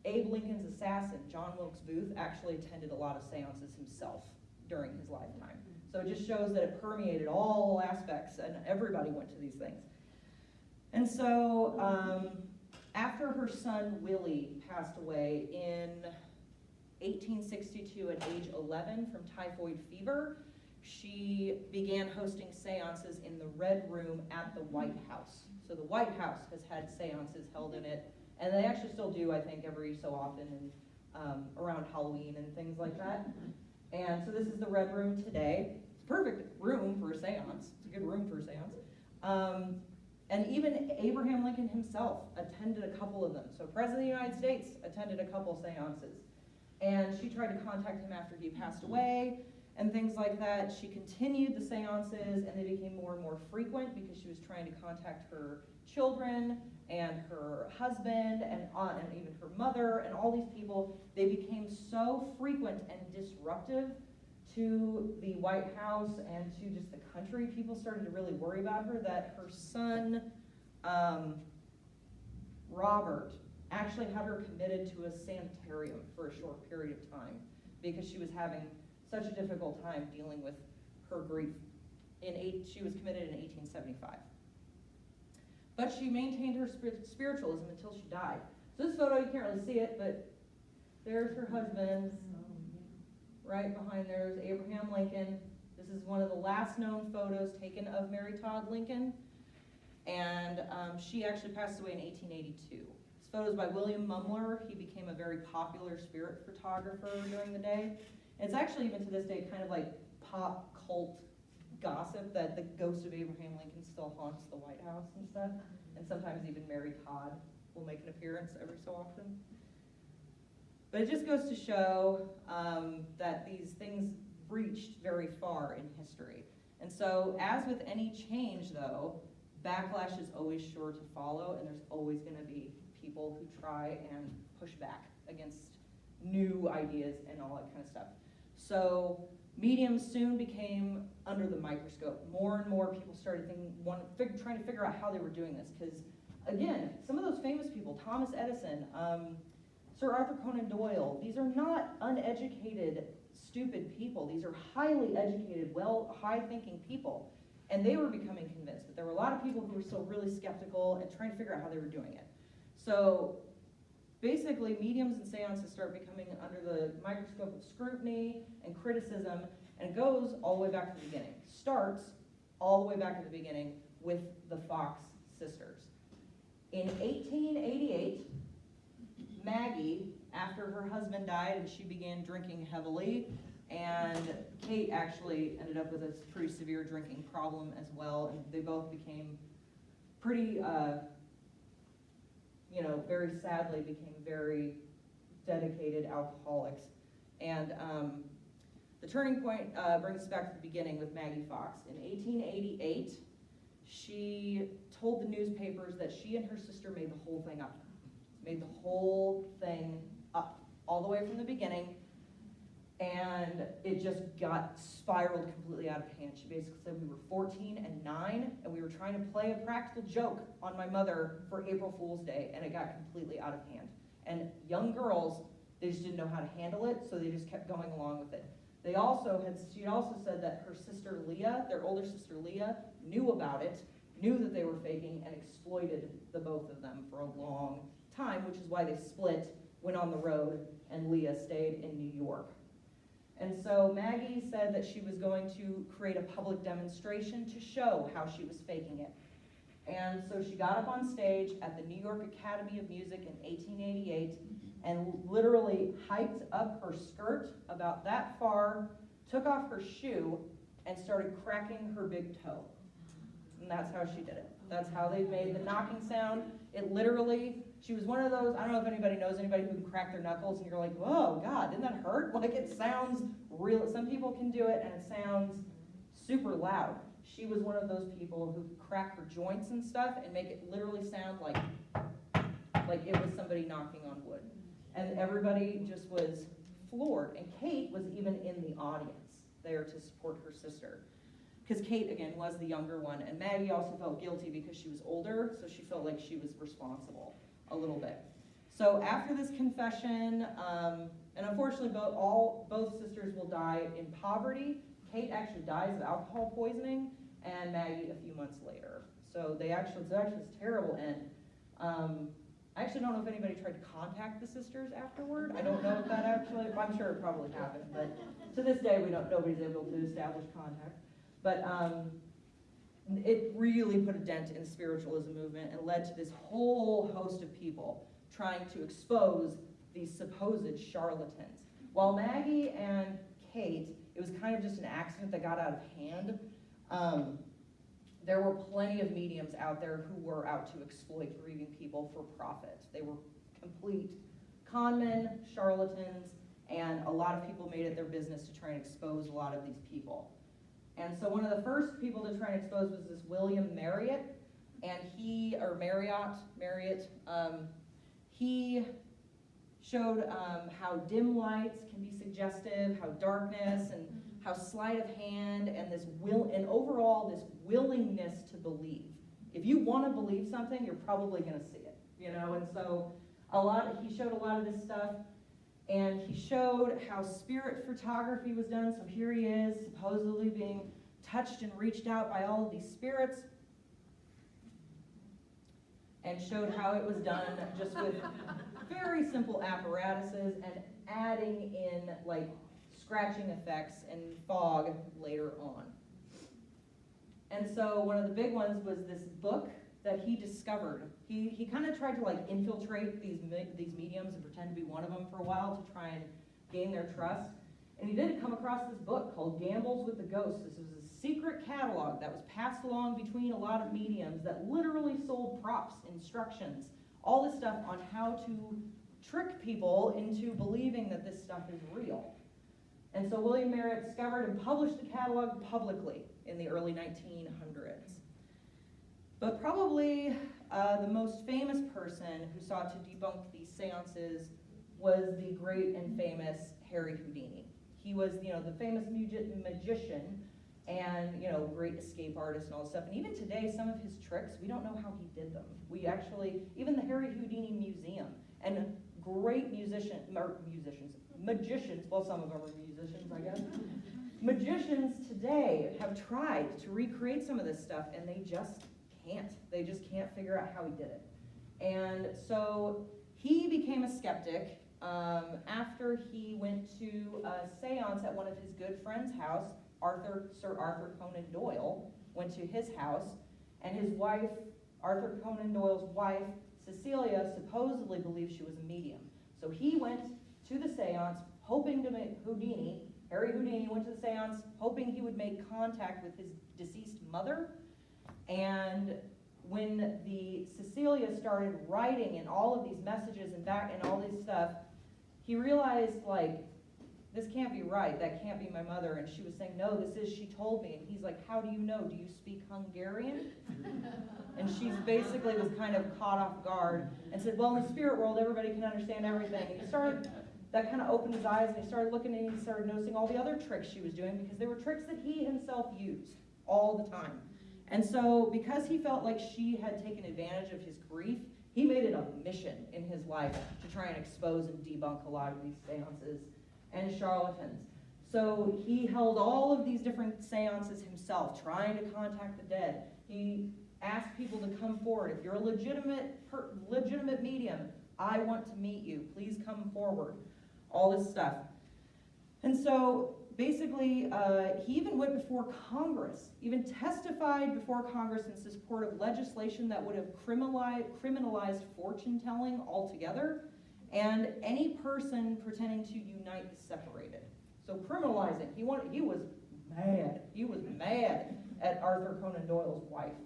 Abe Lincoln's assassin, John Wilkes Booth, actually attended a lot of seances himself during his lifetime. So it just shows that it permeated all aspects and everybody went to these things. And so after her son Willie passed away in 1862 at age 11 from typhoid fever, she began hosting seances in the Red Room at the White House. So the White House has had seances held in it, and they actually still do, I think, every so often around Halloween and things like that. And so this is the Red Room today. It's a perfect room for a seance. It's a good room for a seance. And even Abraham Lincoln himself attended a couple of them. So President of the United States attended a couple seances. And she tried to contact him after he passed away and things like that. She continued the seances, and they became more and more frequent because she was trying to contact her children and her husband and even her mother and all these people. They became so frequent and disruptive to the White House and to just the country. People started to really worry about her that her son, Robert, actually had her committed to a sanitarium for a short period of time because she was having such a difficult time dealing with her grief. She was committed in 1875. But she maintained her spiritualism until she died. So this photo, you can't really see it, but there's her husband. Right behind there is Abraham Lincoln. This is one of the last known photos taken of Mary Todd Lincoln. And she actually passed away in 1882. This photo is by William Mumler. He became a very popular spirit photographer during the day. And it's actually, even to this day, kind of like pop cult gossip that the ghost of Abraham Lincoln still haunts the White House and stuff, and sometimes even Mary Todd will make an appearance every so often. But it just goes to show that these things reached very far in history. And so, as with any change, though, backlash is always sure to follow, and there's always going to be people who try and push back against new ideas and all that kind of stuff. So, mediums soon became under the microscope. More and more people started trying to figure out how they were doing this, because, again, some of those famous people, Thomas Edison, Sir Arthur Conan Doyle, these are not uneducated, stupid people. These are highly educated, high-thinking people. And they were becoming convinced, but there were a lot of people who were still really skeptical and trying to figure out how they were doing it. So basically, mediums and seances start becoming under the microscope of scrutiny and criticism, and it goes all the way back to the beginning. Starts all the way back at the beginning with the Fox sisters. In 1888, Maggie, after her husband died and she began drinking heavily, and Kate actually ended up with a pretty severe drinking problem as well, and they both became pretty, very sadly became very dedicated alcoholics. And the turning point brings us back to the beginning with Maggie Fox. In 1888, she told the newspapers that she and her sister made the whole thing up. Made the whole thing up, all the way from the beginning, and it just got spiraled completely out of hand. She basically said we were 14 and 9, and we were trying to play a practical joke on my mother for April Fool's Day, and it got completely out of hand. And young girls, they just didn't know how to handle it, so they just kept going along with it. She also said that her sister Leah, their older sister Leah, knew about it, knew that they were faking, and exploited the both of them for a long time, which is why they split, went on the road, and Leah stayed in New York. And so Maggie said that she was going to create a public demonstration to show how she was faking it. And so she got up on stage at the New York Academy of Music in 1888 and literally hiked up her skirt about that far, took off her shoe, and started cracking her big toe. And that's how she did it. That's how they made the knocking sound. It literally, she was one of those, I don't know if anybody knows anybody who can crack their knuckles and you're like, whoa, God, didn't that hurt? Like, it sounds real. Some people can do it and it sounds super loud. She was one of those people who could crack her joints and stuff and make it literally sound like it was somebody knocking on wood. And everybody just was floored. And Kate was even in the audience there to support her sister. Because Kate, again, was the younger one, and Maggie also felt guilty because she was older, so she felt like she was responsible a little bit. So after this confession, and unfortunately both sisters will die in poverty. Kate actually dies of alcohol poisoning, and Maggie a few months later. So it's actually this terrible end. I actually don't know if anybody tried to contact the sisters afterward. I don't know if that actually, I'm sure it probably happened, but to this day nobody's able to establish contact. But it really put a dent in the spiritualism movement and led to this whole host of people trying to expose these supposed charlatans. While Maggie and Kate, it was kind of just an accident that got out of hand, there were plenty of mediums out there who were out to exploit grieving people for profit. They were complete con men, charlatans, and a lot of people made it their business to try and expose a lot of these people. And so one of the first people to try and expose was this William Marriott, and Marriott, he showed how dim lights can be suggestive, how darkness and how sleight of hand and overall this willingness to believe. If you want to believe something, you're probably going to see it, and so he showed a lot of this stuff. And he showed how spirit photography was done. So here he is, supposedly being touched and reached out by all of these spirits. And showed how it was done just with very simple apparatuses and adding in scratching effects and fog later on. And so one of the big ones was this book that he discovered. He kind of tried to infiltrate these mediums and pretend to be one of them for a while to try and gain their trust. And he did come across this book called Gambles with the Ghosts. This was a secret catalog that was passed along between a lot of mediums that literally sold props, instructions, all this stuff on how to trick people into believing that this stuff is real. And so William Merritt discovered and published the catalog publicly in the early 1900s. But probably the most famous person who sought to debunk these seances was the great and famous Harry Houdini. He was, the famous magician and, great escape artist and all this stuff. And even today, some of his tricks, we don't know how he did them. We actually, even the Harry Houdini Museum, and great magicians, well, some of them are musicians, I guess. Magicians today have tried to recreate some of this stuff, and they just can't. They just can't figure out how he did it. And so he became a skeptic after he went to a séance at one of his good friend's house. Sir Arthur Conan Doyle went to his house, and his wife, Arthur Conan Doyle's wife, Cecilia, supposedly believed she was a medium. So he went to the séance hoping to make Harry Houdini went to the séance hoping he would make contact with his deceased mother. And when the Cecilia started writing in all of these messages and all this stuff, he realized, this can't be right. That can't be my mother. And she was saying, no, this is, she told me. And he's like, how do you know? Do you speak Hungarian? And she basically was kind of caught off guard and said, well, in the spirit world, everybody can understand everything. And that kind of opened his eyes, and he started looking, and he started noticing all the other tricks she was doing, because they were tricks that he himself used all the time. And so because he felt like she had taken advantage of his grief, he made it a mission in his life to try and expose and debunk a lot of these seances and charlatans. So he held all of these different seances himself, trying to contact the dead. He asked people to come forward. If you're a legitimate medium, I want to meet you. Please come forward. All this stuff. And so basically, he even went before Congress, even testified before Congress in support of legislation that would have criminalized fortune-telling altogether, and any person pretending to unite the separated. So criminalizing, he was mad. He was mad at Arthur Conan Doyle's wife.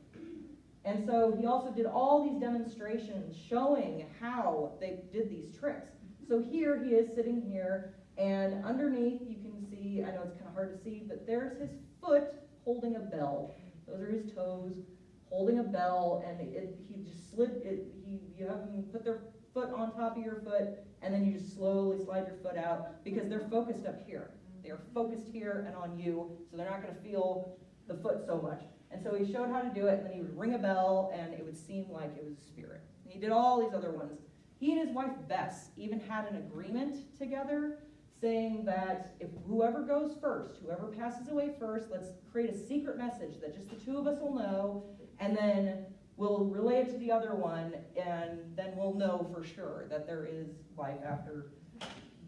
And so he also did all these demonstrations showing how they did these tricks. So here he is sitting here, and underneath you can see, I know it's kind of hard to see, but there's his foot holding a bell. Those are his toes holding a bell, and he just slid it. You have them put their foot on top of your foot, and then you just slowly slide your foot out, because they're focused up here. They are focused here and on you, so they're not going to feel the foot so much. And so he showed how to do it, and then he would ring a bell, and it would seem like it was a spirit. And he did all these other ones. He and his wife Bess even had an agreement together saying that if whoever goes first, whoever passes away first, let's create a secret message that just the two of us will know, and then we'll relay it to the other one, and then we'll know for sure that there is life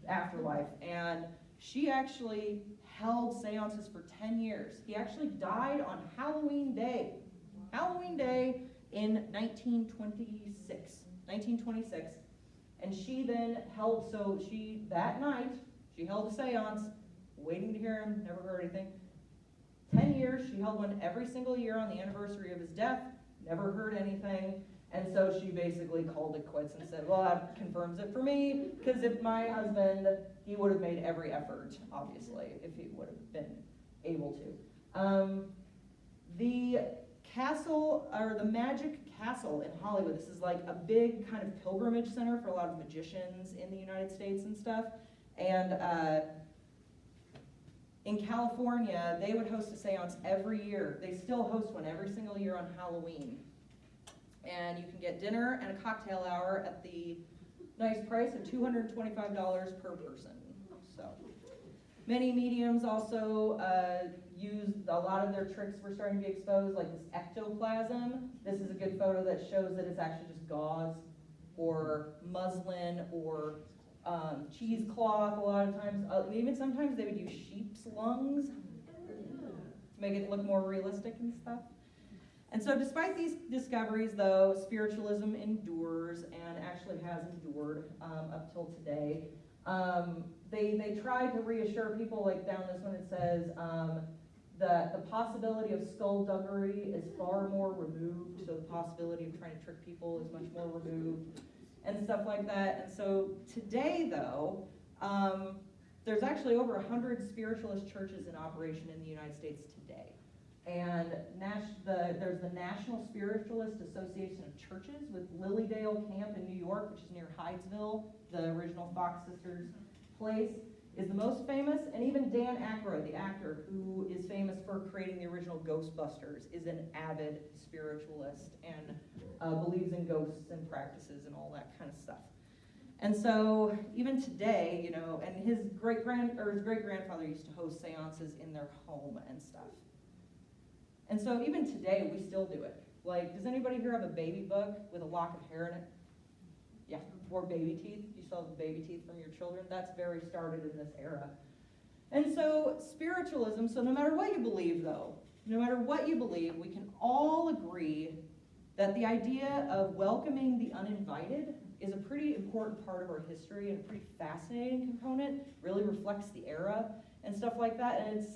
afterlife. And she actually held seances for 10 years. He actually died on Halloween Day. Halloween Day in 1926. And she then held, that night, she held a seance, waiting to hear him, never heard anything. 10 years, she held one every single year on the anniversary of his death, never heard anything. And so she basically called it quits and said, well, that confirms it for me, because if my husband, he would have made every effort, obviously, if he would have been able to. The castle, or the Magic Castle in Hollywood, this is like a big kind of pilgrimage center for a lot of magicians in the United States and stuff. And in California, they would host a seance every year. They still host one every single year on Halloween. And you can get dinner and a cocktail hour at the nice price of $225 per person. So many mediums also use a lot of their tricks were starting to be exposed, like this ectoplasm. This is a good photo that shows that it's actually just gauze or muslin or cheesecloth a lot of times. Even sometimes they would use sheep's lungs to make it look more realistic and stuff. And so despite these discoveries, though, spiritualism endures and actually has endured up till today. They tried to reassure people, like down this one it says, that the possibility of skullduggery is far more removed, so the possibility of trying to trick people is much more removed, and stuff like that. And so today, though, there's actually over 100 spiritualist churches in operation in the United States today. And there's the National Spiritualist Association of Churches with Lilydale Camp in New York, which is near Hydesville, the original Fox Sisters place, is the most famous. And even Dan Aykroyd, the actor, who is famous for creating the original Ghostbusters, is an avid spiritualist and believes in ghosts and practices and all that kind of stuff. And so even today, you know, and his great-grandfather used to host seances in their home and stuff. And so even today, we still do it. Like, does anybody here have a baby book with a lock of hair in it? Yeah, or baby teeth. You still have baby teeth from your children. That's very started in this era. And so spiritualism, so no matter what you believe, though, no matter what you believe, we can all agree that the idea of welcoming the uninvited is a pretty important part of our history and a pretty fascinating component, really reflects the era and stuff like that. And it was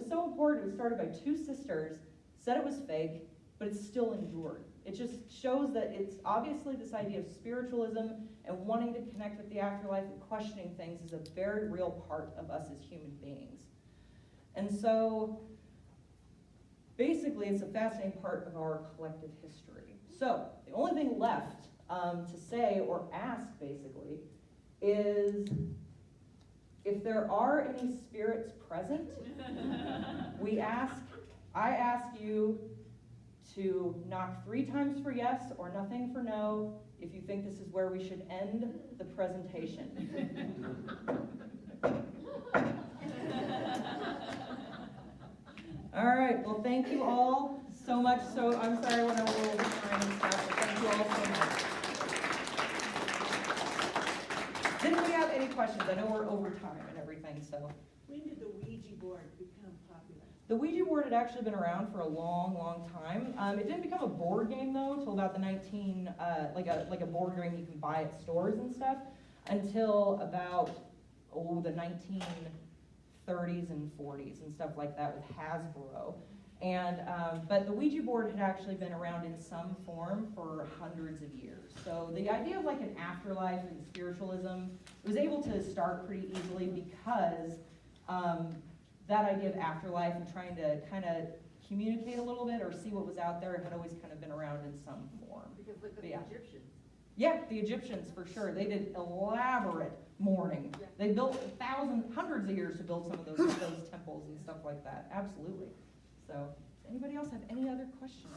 so important. It was started by two sisters, said it was fake, but it still endured. It just shows that it's obviously this idea of spiritualism and wanting to connect with the afterlife and questioning things is a very real part of us as human beings. And so basically it's a fascinating part of our collective history. So the only thing left to say or ask basically is, if there are any spirits present, I ask you to knock 3 times for yes or nothing for no if you think this is where we should end the presentation. All right, well, thank you all so much. So I'm sorry when I was a little behind and stuff, but thank you all so much. Didn't we have any questions? I know we're over time and everything, so. When did the Ouija board become popular? The Ouija board had actually been around for a long, long time. It didn't become a board game though until about the like a board game you can buy at stores and stuff, until about the 1930s and 40s and stuff like that with Hasbro. And but the Ouija board had actually been around in some form for hundreds of years. So the idea of like an afterlife and spiritualism was able to start pretty easily because that idea of afterlife and trying to kind of communicate a little bit or see what was out there had always kind of been around in some form. Because look at Yeah. the Egyptians. Yeah, the Egyptians for sure. They did elaborate mourning. Yeah. They built hundreds of years to build some of those temples and stuff like that. Absolutely. So, does anybody else have any other questions?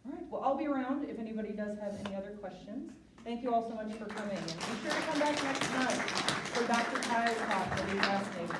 All right, well, I'll be around if anybody does have any other questions. Thank you all so much for coming. And be sure to come back next month for Dr. Ty's talk. It'll be fascinating.